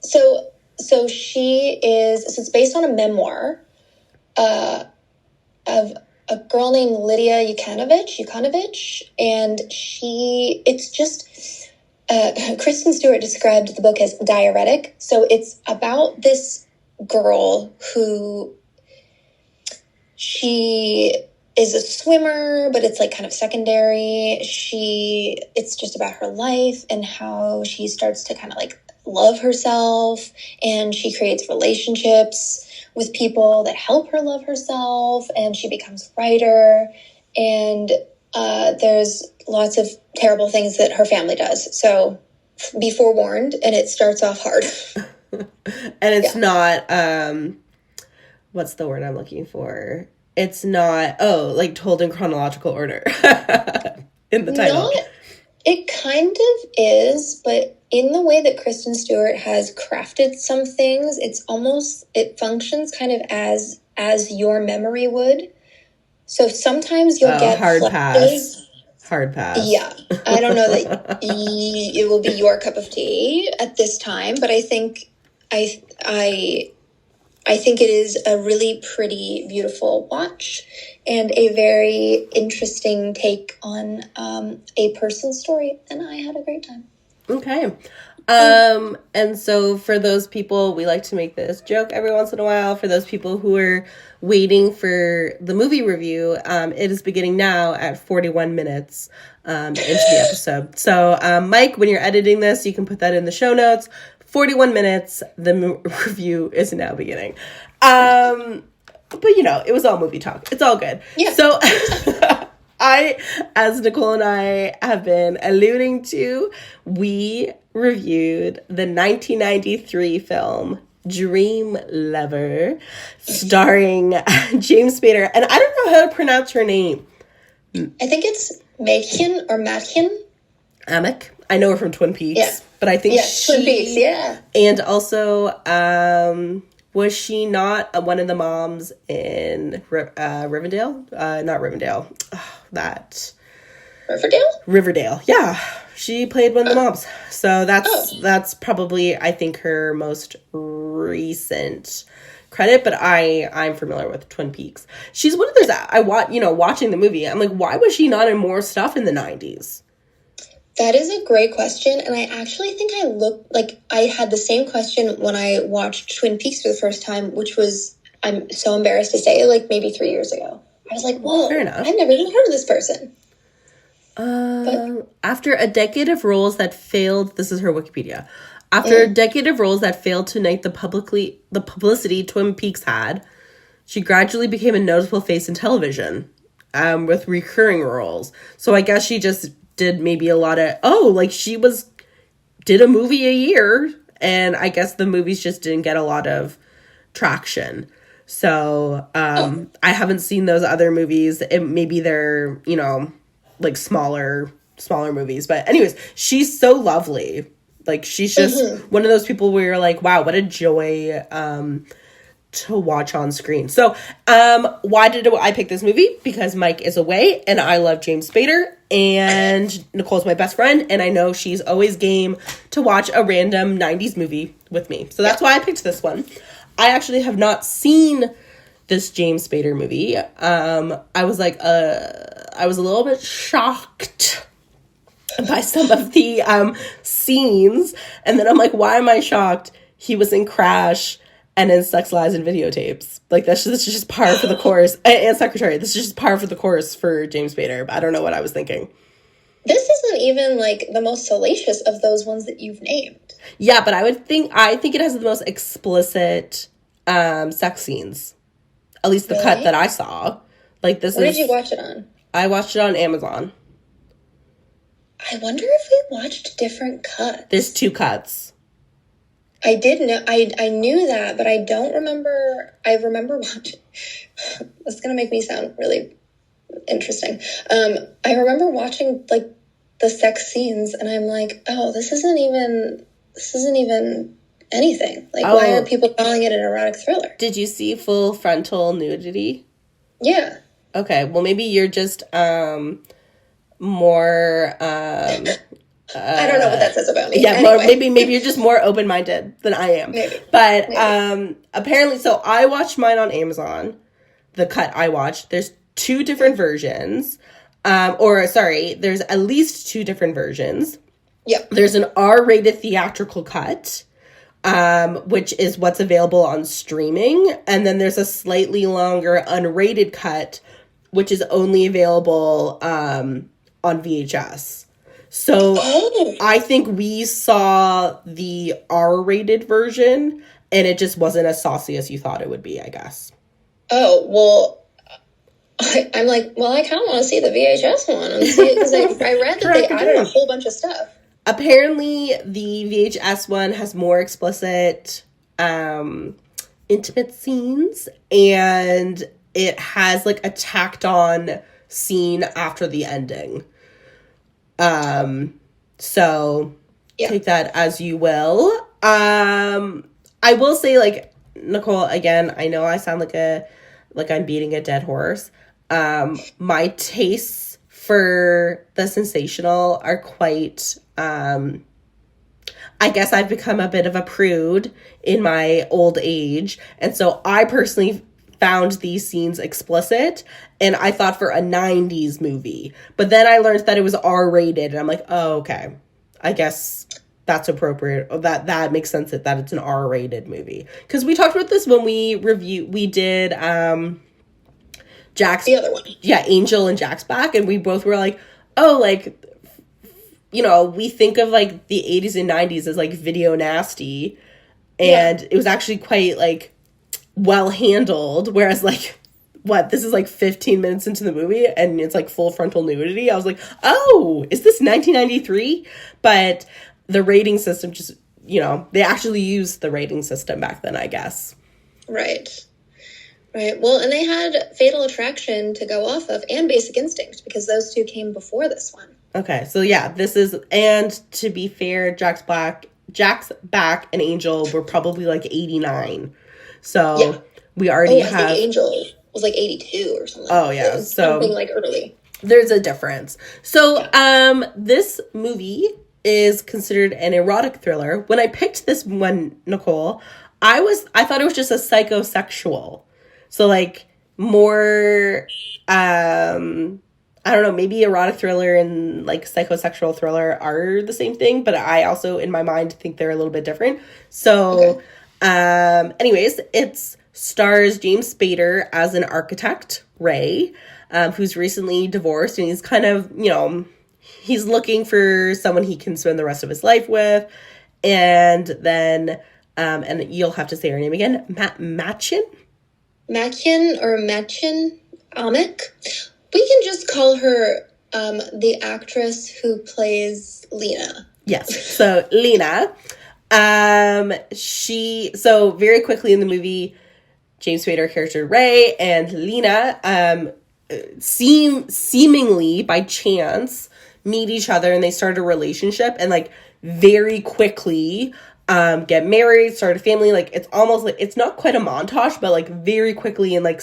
So it's based on a memoir of a girl named Lydia Yukanovich, and Kristen Stewart described the book as diuretic. So it's about this girl who, she is a swimmer, but it's like kind of secondary. It's just about her life and how she starts to kind of like love herself, and she creates relationships with people that help her love herself, and she becomes a writer, and there's lots of terrible things that her family does. So be forewarned, and it starts off hard. And it's not, what's the word I'm looking for? It's not, like told in chronological order in the title. It kind of is, but in the way that Kristen Stewart has crafted some things, it functions kind of as your memory would. So sometimes you'll get hard flashes. pass. Yeah. I don't know that it will be your cup of tea at this time, but I think it is a really pretty, beautiful watch and a very interesting take on a person's story. And I had a great time. Okay. And so for those people, we like to make this joke every once in a while. For those people who are waiting for the movie review, it is beginning now at 41 minutes into the episode. So, Mike, when you're editing this, you can put that in the show notes. 41 minutes, the review is now beginning. But, it was all movie talk. It's all good. Yeah. So, as Nicole and I have been alluding to, we reviewed the 1993 film Dream Lover, starring James Spader. And I don't know how to pronounce her name. I think it's Mädchen or Mädchen. Amek. I know her from Twin Peaks. Yeah. But I think Twin Peaks, yeah. And also, was she not one of the moms in Riverdale? Not Riverdale. Riverdale. Yeah. She played one of the moms. So that's probably, I think, her most recent credit, but I'm familiar with Twin Peaks. She's one of those, watching the movie, I'm like, why was she not in more stuff in the 90s? That is a great question, and I actually think I had the same question when I watched Twin Peaks for the first time, which was, I'm so embarrassed to say, like maybe 3 years ago. I was like, whoa, fair enough. I've never even heard of this person. After a decade of roles that failed, this is her Wikipedia. After a decade of roles that failed to ignite the publicity Twin Peaks had, she gradually became a noticeable face in television, with recurring roles. So I guess she just did maybe a lot of, did a movie a year, and I guess the movies just didn't get a lot of traction. So, I haven't seen those other movies. Maybe they're, like smaller movies. But anyways, she's so lovely. Like, she's just one of those people where you're like, wow, what a joy, to watch on screen. So, why did I pick this movie? Because Mike is away and I love James Spader, and Nicole's my best friend, and I know she's always game to watch a random 90s movie with me. So that's why I picked this one. I actually have not seen this James Spader movie. I was a little bit shocked by some of the scenes, and then I'm like, why am I shocked? He was in Crash and in Sex, Lies, and Videotapes. Like, this is just par for the course. And Secretary. This is just par for the course for James Spader. I don't know what I was thinking. This isn't even, like, the most salacious of those ones that you've named. Yeah, but I think it has the most explicit sex scenes. At least the cut that I saw. Like, this Where did you watch it on? I watched it on Amazon. I wonder if we watched different cuts. There's 2 cuts. I did know, I knew that, but I don't remember. I remember watching. That's gonna make me sound really interesting. I remember watching like the sex scenes, and I'm like, oh, this isn't even anything. Like, why are people calling it an erotic thriller? Did you see full frontal nudity? Yeah. Okay, well, maybe you're just more I don't know what that says about me. Yeah, anyway. maybe you're just more open-minded than I am. Maybe. But apparently, so I watched mine on Amazon. The cut I watched. There's two different versions. There's at least two different versions. Yeah. There's an R-rated theatrical cut, which is what's available on streaming, and then there's a slightly longer unrated cut, which is only available on VHS. So I think we saw the R-rated version, and it just wasn't as saucy as you thought it would be, I guess. Oh, well, I'm like, well, I kind of want to see the VHS one and see it, because I read that they added a whole bunch of stuff. Apparently, the VHS one has more explicit, intimate scenes, and it has like a tacked on scene after the ending. So take that as you will. I will say, like, Nicole, again, I know I sound like I'm beating a dead horse. My tastes for the sensational are quite, I guess I've become a bit of a prude in my old age. And so I personally found these scenes explicit, and I thought for a 90s movie. But then I learned that it was R-rated, and I'm like, oh, okay. I guess that's appropriate. That makes sense that it's an R-rated movie. Because we talked about this when we did Jack's... The other one. Yeah, Angel and Jack's Back, and we both were like, oh, like, you know, we think of, like, the 80s and 90s as, like, video nasty, and it was actually quite, like, well handled, whereas, like, this is like 15 minutes into the movie and it's like full frontal nudity. I was like, oh, is this 1993? But the rating system just, you know, they actually used the rating system back then, I guess. Right. Well, and they had Fatal Attraction to go off of, and Basic Instinct, because those two came before this one. Okay, so yeah, this is, and to be fair, Jack's Back and Angel were probably like 89. So we already have... I think Angel was like 82 or something. Oh, yeah. So something like early. There's a difference. So this movie is considered an erotic thriller. When I picked this one, Nicole, I thought it was just a psychosexual. So, like, more... I don't know, maybe erotic thriller and, like, psychosexual thriller are the same thing, but I also, in my mind, think they're a little bit different. So... anyways, it stars James Spader as an architect, Ray, who's recently divorced, and he's kind of, you know, he's looking for someone he can spend the rest of his life with. And then, and you'll have to say her name again, Machin? Amick. We can just call her the actress who plays Lena. Yes, so Lena. So very quickly in the movie, James Spader character Ray and Lena seemingly by chance meet each other, and they start a relationship, and like very quickly get married, start a family. Like, it's almost like, it's not quite a montage, but like very quickly, and like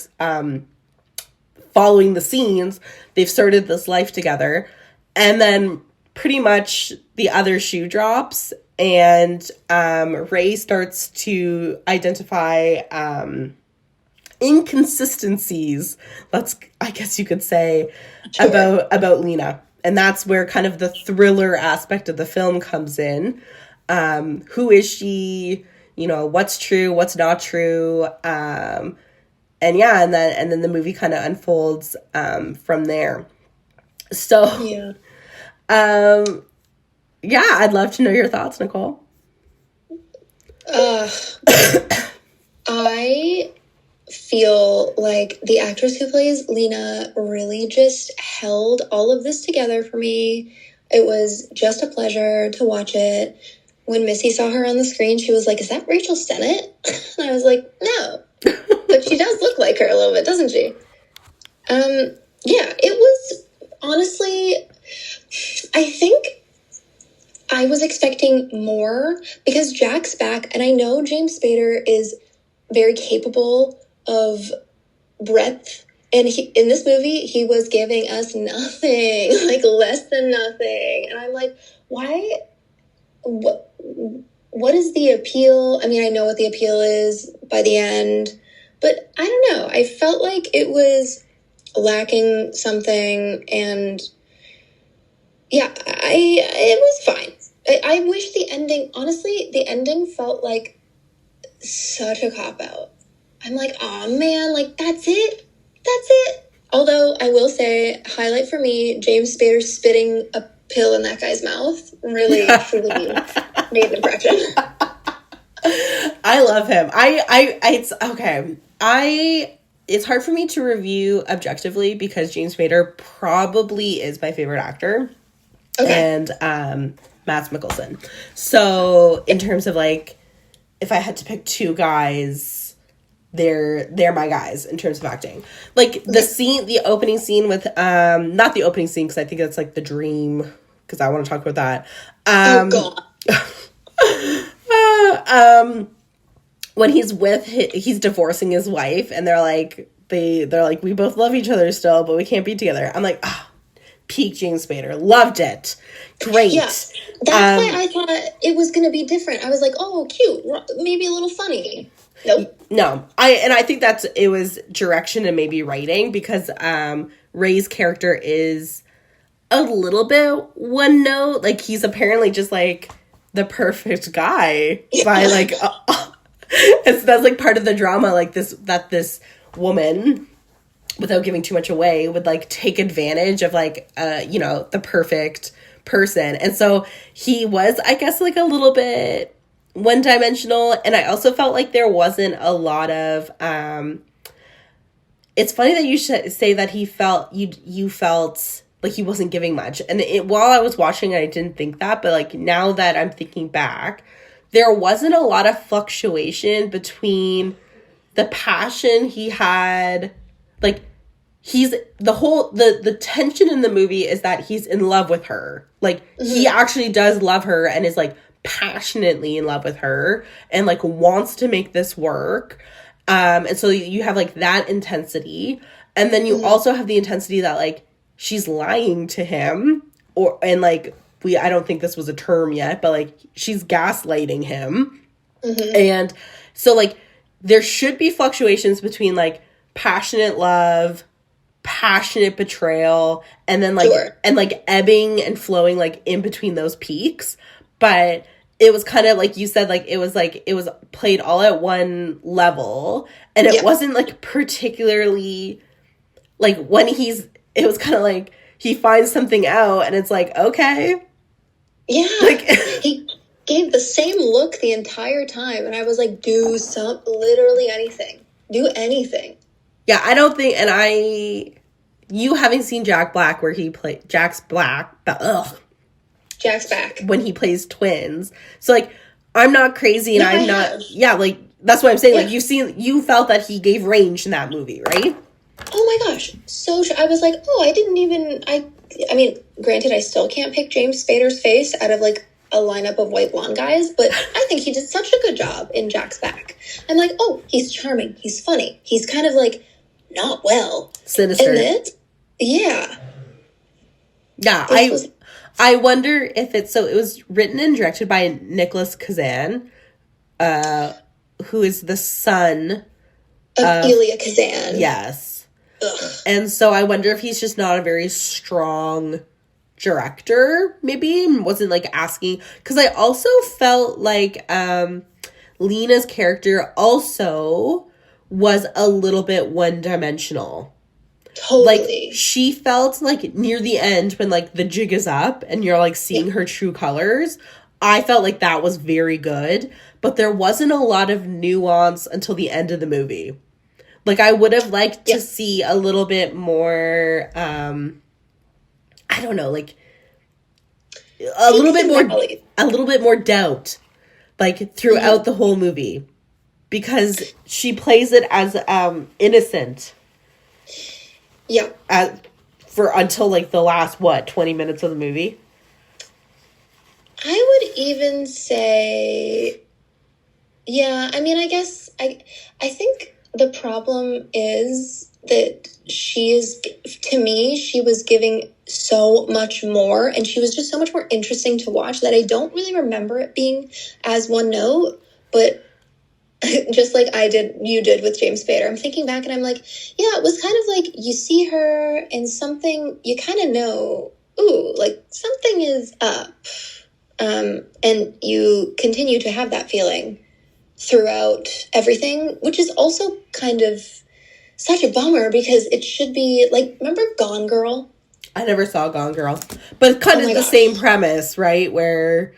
following the scenes, they've started this life together. And then pretty much the other shoe drops, and Ray starts to identify inconsistencies, I guess you could say, sure, about Lena. And that's where kind of the thriller aspect of the film comes in. Who is she? You know, what's true, what's not true? And then the movie kind of unfolds from there. So, I'd love to know your thoughts, Nicole. I feel like the actress who plays Lena really just held all of this together for me. It was just a pleasure to watch it. when Missy saw her on the screen, she was like, "Is that Rachel Sennett?" And I was like, "No," but she does look like her a little bit, doesn't she? Yeah, it was honestly. I think I was expecting more because Jack's back, and I know James Spader is very capable of breadth. And in this movie, he was giving us nothing, like less than nothing. And I'm like, why? What is the appeal? I mean, I know what the appeal is by the end, but I don't know. I felt like it was lacking something, and yeah, it was fine. I wish the ending, honestly, the ending felt like such a cop-out. I'm like, oh man, like that's it? That's it? Although I will say, highlight for me, James Spader spitting a pill in that guy's mouth really, truly made an impression. I love him. It's okay. It's hard for me to review objectively because James Spader probably is my favorite actor. Okay. And Mads Mikkelsen. So in terms of like, if I had to pick two guys, they're my guys in terms of acting. Like the opening scene with not the opening scene because I think that's like the dream because I want to talk about that. Oh God. When he's divorcing his wife and they're like we both love each other still but we can't be together. I'm like peak James Spader, loved it, great. Yeah, that's why I thought it was gonna be different. I was like, oh cute, maybe a little funny. Nope. No, I think it was direction and maybe writing because Ray's character is a little bit one note. Like he's apparently just like the perfect guy by like and so that's like part of the drama, like this woman, without giving too much away, would like take advantage of like the perfect person. And so he was, I guess, like a little bit one-dimensional. And I also felt like there wasn't a lot of it's funny that you should say that you felt like he wasn't giving much. And while I was watching I didn't think that, but like now that I'm thinking back, there wasn't a lot of fluctuation between the passion he had. Like he's the tension in the movie is that he's in love with her. Like he actually does love her and is like passionately in love with her and like wants to make this work. And so you have like that intensity. And then you also have the intensity that like she's lying to him I don't think this was a term yet, but like she's gaslighting him. And so like there should be fluctuations between like passionate love, passionate betrayal, and then like and like ebbing and flowing like in between those peaks. It was kind of like you said, like it was played all at one level, and it wasn't like particularly like when it was kind of like he finds something out and it's like, okay. Yeah. Like he gave the same look the entire time and I was like, do literally anything. Do anything. Yeah, I don't think, and you having seen Jack Black where he played Jack's back when he plays twins. So like I'm not crazy and I'm not like that's what I'm saying. Like you felt that he gave range in that movie, right? Oh my gosh. So I was like, I mean, granted, I still can't pick James Spader's face out of like a lineup of white blonde guys, but I think he did such a good job in Jack's back. I'm like, oh, he's charming. He's funny. He's kind of like not well. Sinister. And then, yeah. Yeah, I wonder if it was written and directed by Nicholas Kazan, who is the son of Elia Kazan. Yes. Ugh. And so I wonder if he's just not a very strong director, maybe, wasn't like asking, because I also felt like Lena's character also was a little bit one-dimensional. Totally. Like she felt like near the end when like the jig is up and you're like seeing her true colors, I felt like that was very good, but there wasn't a lot of nuance until the end of the movie. Like, I would have liked to see a little bit more, I don't know, like, a little bit more doubt, like throughout the whole movie, because she plays it as innocent. Yeah. For until like the last 20 minutes of the movie. I would even say, yeah, I mean, I guess I think the problem is that to me, she was giving so much more, and she was just so much more interesting to watch that I don't really remember it being as one note, but just like you did with James Spader. I'm thinking back and I'm like, yeah, it was kind of like you see her in something, you kind of know, ooh, like something is up. And you continue to have that feeling throughout everything, which is also kind of such a bummer because it should be like, remember Gone Girl? I never saw Gone Girl, but it's kind of the same premise, right? Where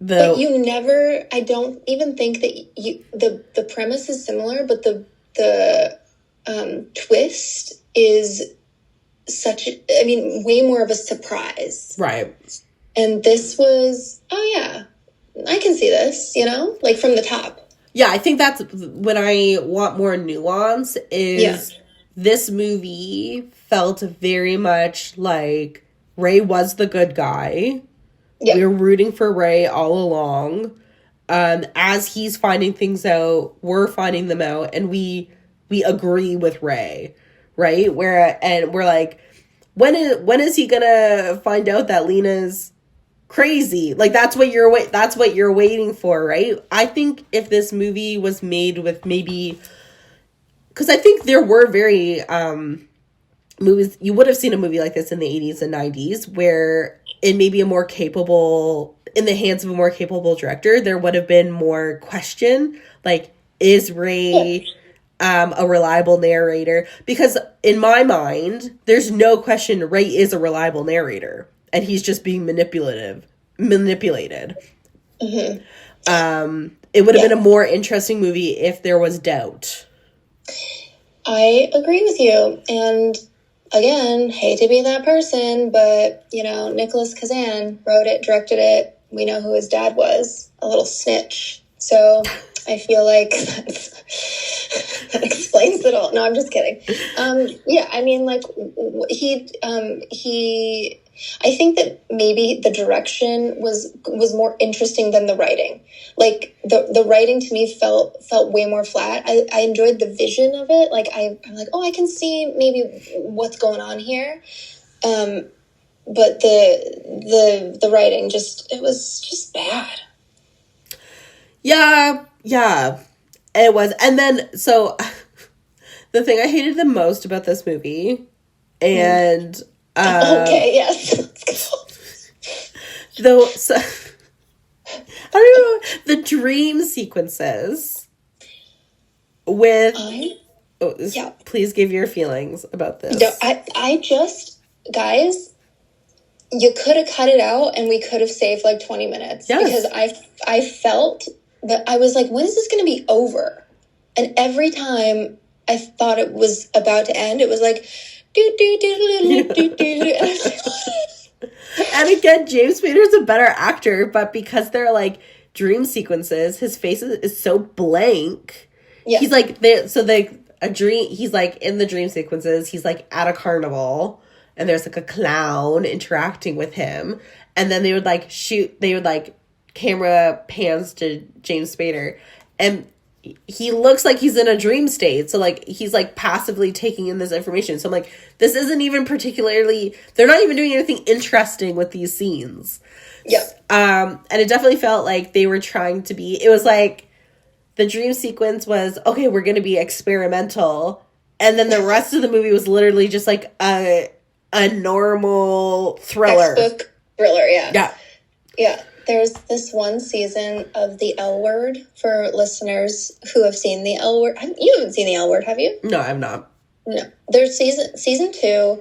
but you never, I don't even think that the premise is similar, but the twist is way more of a surprise. Right. And this was, oh yeah, I can see this, like from the top. Yeah, I think that's when I want more nuance is this movie felt very much like Ray was the good guy. Yeah. We were rooting for Ray all along. As he's finding things out, we're finding them out, and we agree with Ray, right? And we're like, when is he gonna find out that Lena's crazy? Like that's what you're waiting for, right? I think if this movie was made with maybe, because I think there were very movies, you would have seen a movie like this in the 80s and 90s where in maybe in the hands of a more capable director, there would have been more question, like, is Ray a reliable narrator? Because in my mind, there's no question Ray is a reliable narrator, and he's just being manipulated. Mm-hmm. It would have been a more interesting movie if there was doubt. I agree with you, and again, hate to be that person, but, Nicholas Kazan wrote it, directed it. We know who his dad was, a little snitch. So I feel like that explains it all. No, I'm just kidding. I think that maybe the direction was more interesting than the writing. Like the writing to me felt way more flat. I enjoyed the vision of it. Like I'm like, oh, I can see maybe what's going on here. But the writing it was just bad. Yeah, it was. And then so the thing I hated the most about this movie, and okay, yes. Though, so, I don't know, the dream sequences with... Please give your feelings about this. No, I just... Guys, you could have cut it out and we could have saved like 20 minutes. Yes. Because I felt that I was like, when is this going to be over? And every time I thought it was about to end, it was like... And again, James Spader's a better actor, but because they're like dream sequences, his face is so blank. Yeah. He's like he's like in the dream sequences, he's like at a carnival and there's like a clown interacting with him, and then they would camera pans to James Spader, and he looks like he's in a dream state. So like he's like passively taking in this information. So I'm like, this isn't even particularly, they're not even doing anything interesting with these scenes. Yeah. And it definitely felt like they were trying to be, it was like the dream sequence was, okay, we're going to be experimental. And then the rest of the movie was literally just like a normal thriller. Textbook thriller, yeah. Yeah. Yeah. There's this one season of The L Word for listeners who have seen The L Word. You haven't seen The L Word, have you? No, I've not. No. There's season 2.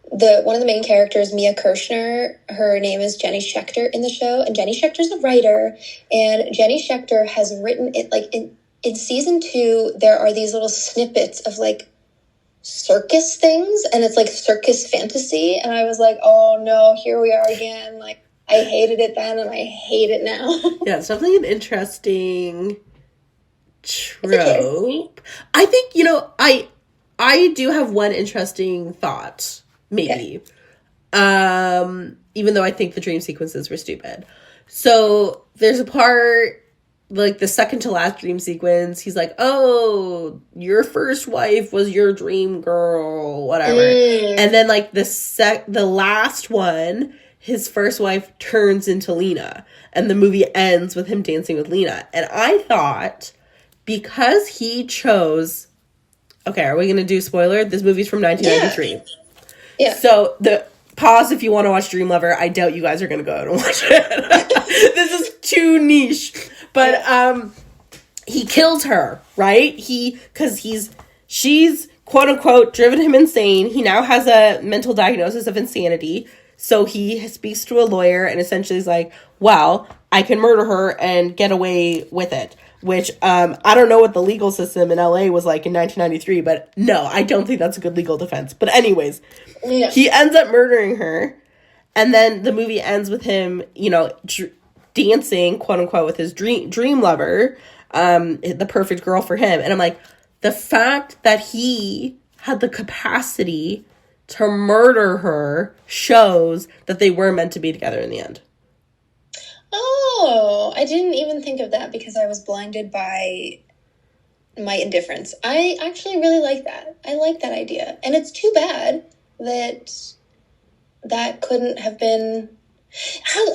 One of the main characters, Mia Kirshner, her name is Jenny Schechter in the show, and Jenny Schechter's a writer, and Jenny Schechter has written it like in season 2. There are these little snippets of like circus things, and it's like circus fantasy, and I was like, oh no, here we are again. Like, I hated it then and I hate it now. Yeah, it's definitely an interesting trope. I think, you know, I do have one interesting thought, maybe. Okay. Even though I think the dream sequences were stupid. So there's a part, like the second to last dream sequence, he's like, oh, your first wife was your dream girl, whatever. And then like the last one, his first wife turns into Lena. And the movie ends with him dancing with Lena. And I thought, because he chose... Okay, are we going to do spoiler? This movie's from 1993. Yeah. So pause if you want to watch Dream Lover. I doubt you guys are going to go out and watch it. This is too niche. But he kills her, right? Because she's quote unquote driven him insane. He now has a mental diagnosis of insanity. So he speaks to a lawyer and essentially is like, well, I can murder her and get away with it. Which, I don't know what the legal system in LA was like in 1993, but no, I don't think that's a good legal defense. But anyways, He ends up murdering her, and then the movie ends with him, you know, dancing, quote unquote, with his dream lover, the perfect girl for him. And I'm like, the fact that he had the capacity to murder her shows that they were meant to be together in the end. Oh, I didn't even think of that because I was blinded by my indifference. I actually really like that. I like that idea. And it's too bad that that couldn't have been...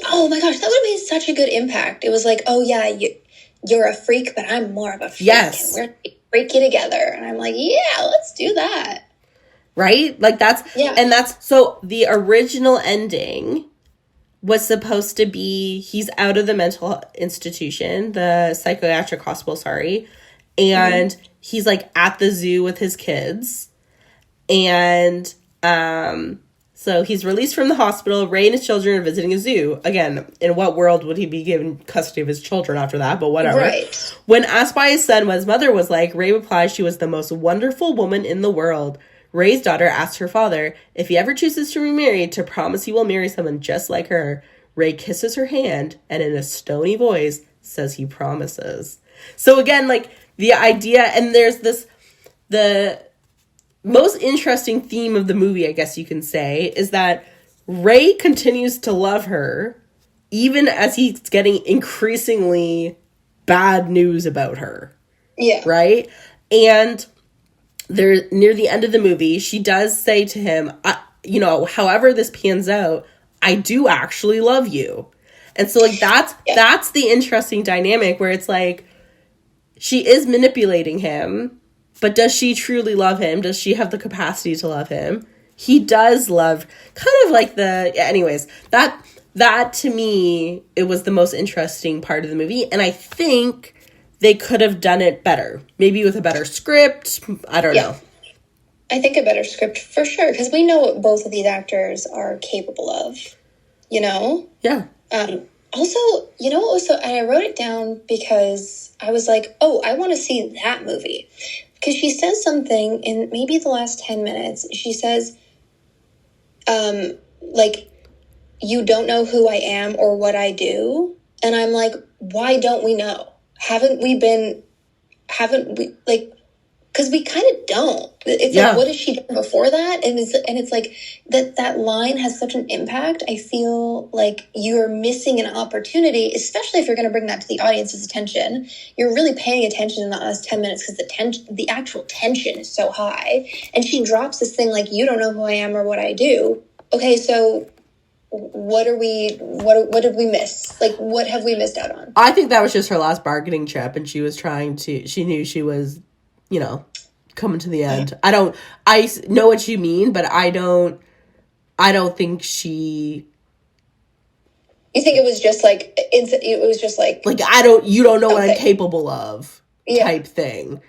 Oh my gosh, that would have made such a good impact. It was like, oh yeah, you're a freak, but I'm more of a freak. Yes. And we're freaky together. And I'm like, yeah, let's do that. Right? Like so the original ending was supposed to be he's out of the mental institution, the psychiatric hospital, and he's like at the zoo with his kids, and so he's released from the hospital. Ray and his children are visiting a zoo. Again, in what world would he be given custody of his children after that? But whatever. Right. When asked by his son what his mother was like, Ray replies she was the most wonderful woman in the world. Ray's daughter asked her father if he ever chooses to remarry to promise he will marry someone just like her. Ray kisses her hand and in a stony voice says he promises. So again, like the idea, and there's the most interesting theme of the movie, I guess you can say, is that Ray continues to love her even as he's getting increasingly bad news about her. Yeah. Right? And there, near the end of the movie, she does say to him, however this pans out, I do actually love you. And so like that's the interesting dynamic where it's like she is manipulating him, but does she truly love him? Does she have the capacity to love him? He does love, kind of like anyways, that to me, it was the most interesting part of the movie. And I think they could have done it better. Maybe with a better script. I don't know. I think a better script for sure, because we know what both of these actors are capable of, you know? Yeah. Also, you know what was and I wrote it down because I was like, oh, I want to see that movie. Because she says something in maybe the last 10 minutes. She says, like, you don't know who I am or what I do. And I'm like, why don't we know? Haven't we, like, because we kind of don't. It's like, what has she done before that? And it's like that line has such an impact. I feel like you're missing an opportunity, especially if you're going to bring that to the audience's attention. You're really paying attention in the last 10 minutes because the actual tension is so high. And she drops this thing like, you don't know who I am or what I do. Okay, so what did we miss? Like, what have we missed out on? I think that was just her last bargaining chip, and she knew she was, coming to the end. I know what you mean, but I don't think she... You think it was just like, it was just like... Like, you don't know what I'm capable of type thing.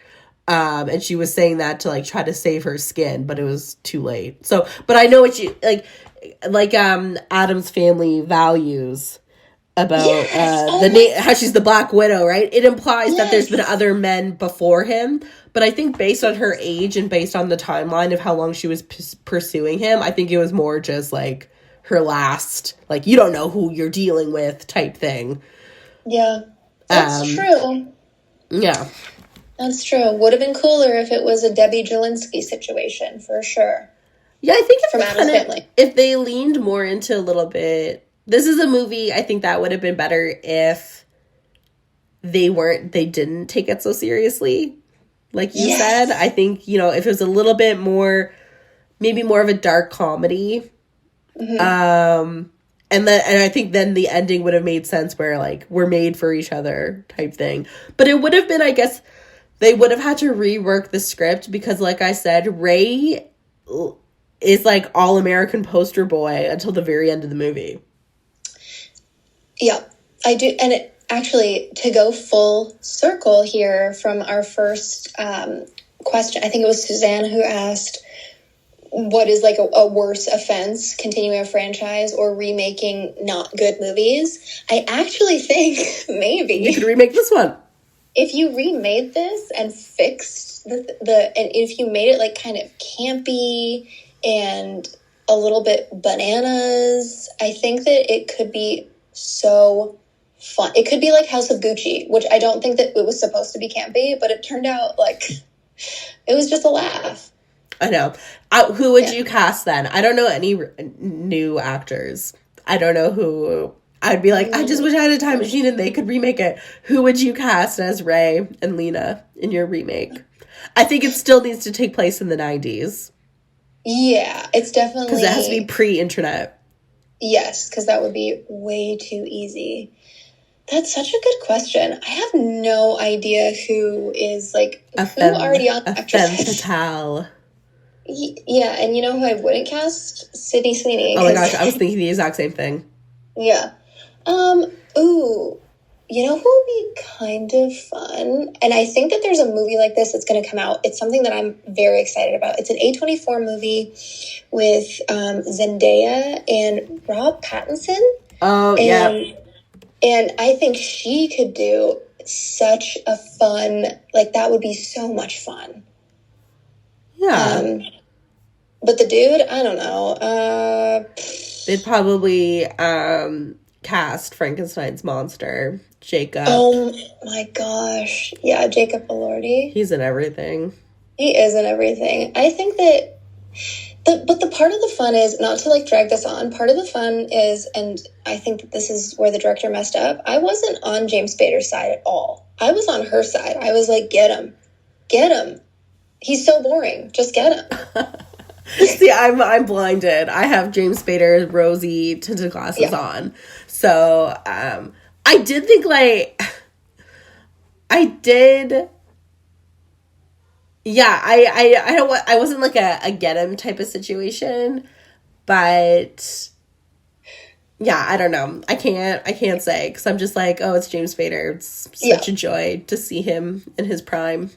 And she was saying that to like try to save her skin, but it was too late. So, but I know what you, like Adam's Family Values, about Yes. how she's the Black Widow, right? It implies that there's Yes. been other men before him, but I think based on her age and based on the timeline of how long she was pursuing him, I think it was more just like her last, like, you don't know who you're dealing with type thing. Yeah. That's true. Yeah. That's true. Would have been cooler if it was a Debbie Jelinski situation, for sure. Yeah, I think From Addams Family. if they leaned more into a little bit, this is a movie, I think that would have been better if they didn't take it so seriously. Like you said, I think, you know, if it was a little bit more, maybe more of a dark comedy. And I think then the ending would have made sense where, like, we're made for each other type thing. But it would have been, I guess, they would have had to rework the script because, like I said, Ray is like all-American poster boy until the very end of the movie. Yeah, I do. And it actually, to go full circle here from our first question, I think it was Suzanne who asked, what is like a worse offense, continuing a franchise or remaking not good movies? I actually think maybe You could remake this one. if you remade this and fixed and if you made it like kind of campy and a little bit bananas, I think that it could be so fun. It could be like House of Gucci, which I don't think that it was supposed to be campy, but it turned out like it was just a laugh. I know. Who would you cast then? I don't know any new actors. I don't know who. I'd be like, I just wish I had a time machine and they could remake it. Who would you cast as Ray and Lena in your remake? I think it still needs to take place in the 90s. Yeah, it's definitely... Because it has to be pre-internet. Yes, because that would be way too easy. That's such a good question. I have no idea who is, like, who already on a femme fatale. Yeah, and you know who I wouldn't cast? Sydney Sweeney. Oh my gosh, I was thinking the exact same thing. Yeah. Ooh. You know who would be kind of fun? And I think that there's a movie like this that's going to come out. It's something that I'm very excited about. It's an A24 movie with Zendaya and Rob Pattinson. Oh, yeah. And I think she could do such a fun, like, that would be so much fun. Yeah. But the dude, I don't know. They'd probably cast Frankenstein's monster, Jacob. Oh my gosh. Yeah, Jacob Elordi. He's in everything. He is in everything. I think that but the part of the fun is, not to like drag this on, part of the fun is, and I think that this is where the director messed up, I wasn't on James Spader's side at all. I was on her side. I was like, get him. Get him. He's so boring. Just get him. See, I'm blinded. I have James Spader's rosy tinted glasses on. So, I did think, like, yeah, I wasn't like a get him type of situation, but yeah, I don't know. I can't say, because I'm just like, oh, it's James Spader. It's such a joy to see him in his prime.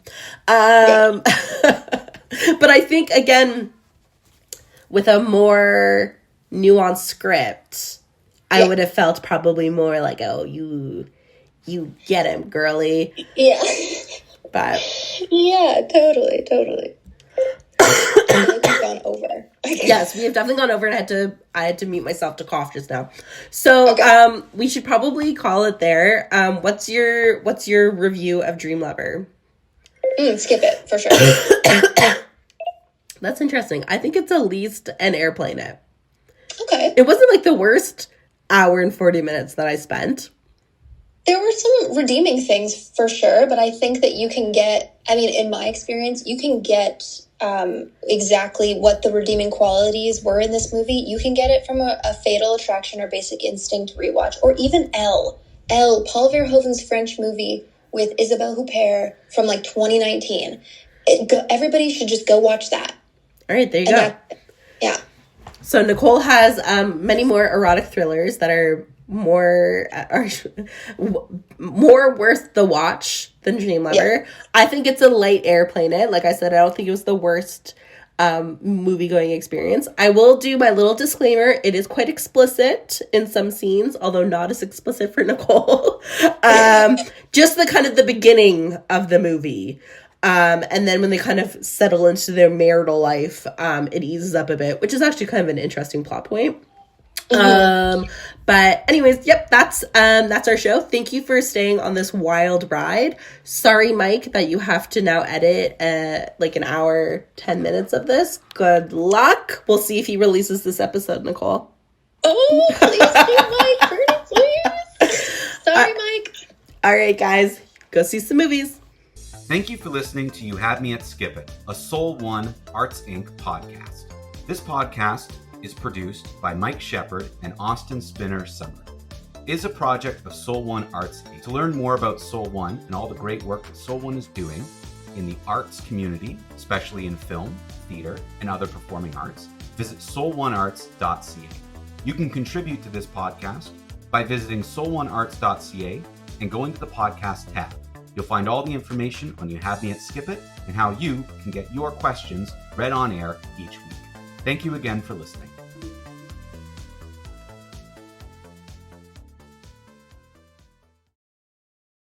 But I think, again, with a more nuanced script, I would have felt probably more like, oh, you get him, girly. Yeah. But yeah, totally. I think we've gone over. Yes, we have definitely gone over, and I had to mute myself to cough just now. So we should probably call it there. What's your review of Dream Lover? Skip it for sure. That's interesting. I think it's at least an airplane it. Okay. It wasn't like the worst hour and 40 minutes that I spent. There were some redeeming things for sure, but I think that you can get, I mean, in my experience, you can get exactly what the redeeming qualities were in this movie. You can get it from a Fatal Attraction or Basic Instinct rewatch, or even Elle, Paul Verhoeven's French movie with Isabelle Huppert from like 2019. Everybody should just go watch that. All right, there you go. Yeah. So Nicole has many more erotic thrillers that are more worth the watch than Dream Lover. Yeah. I think it's a light airplane it. Like I said, I don't think it was the worst movie going experience. I will do my little disclaimer. It is quite explicit in some scenes, although not as explicit for Nicole. Just the kind of the beginning of the movie. And then when they kind of settle into their marital life, it eases up a bit, which is actually kind of an interesting plot point. But anyways, yep, that's our show. Thank you for staying on this wild ride. Sorry, Mike, that you have to now edit like an hour, 10 minutes of this. Good luck. We'll see if he releases this episode, Nicole. Oh, please do, Mike. Pretty please. Sorry, Mike. All right, guys, go see some movies. Thank you for listening to You Had Me at Skip It, a Soul One Arts Inc. podcast. This podcast is produced by Mike Shepard and Austin Spinner Summer. It is a project of Soul One Arts Inc. To learn more about Soul One and all the great work that Soul One is doing in the arts community, especially in film, theater, and other performing arts, visit soul1arts.ca. You can contribute to this podcast by visiting soul1arts.ca and going to the podcast tab. You'll find all the information on You Had Me at Skip It and how you can get your questions read on air each week. Thank you again for listening.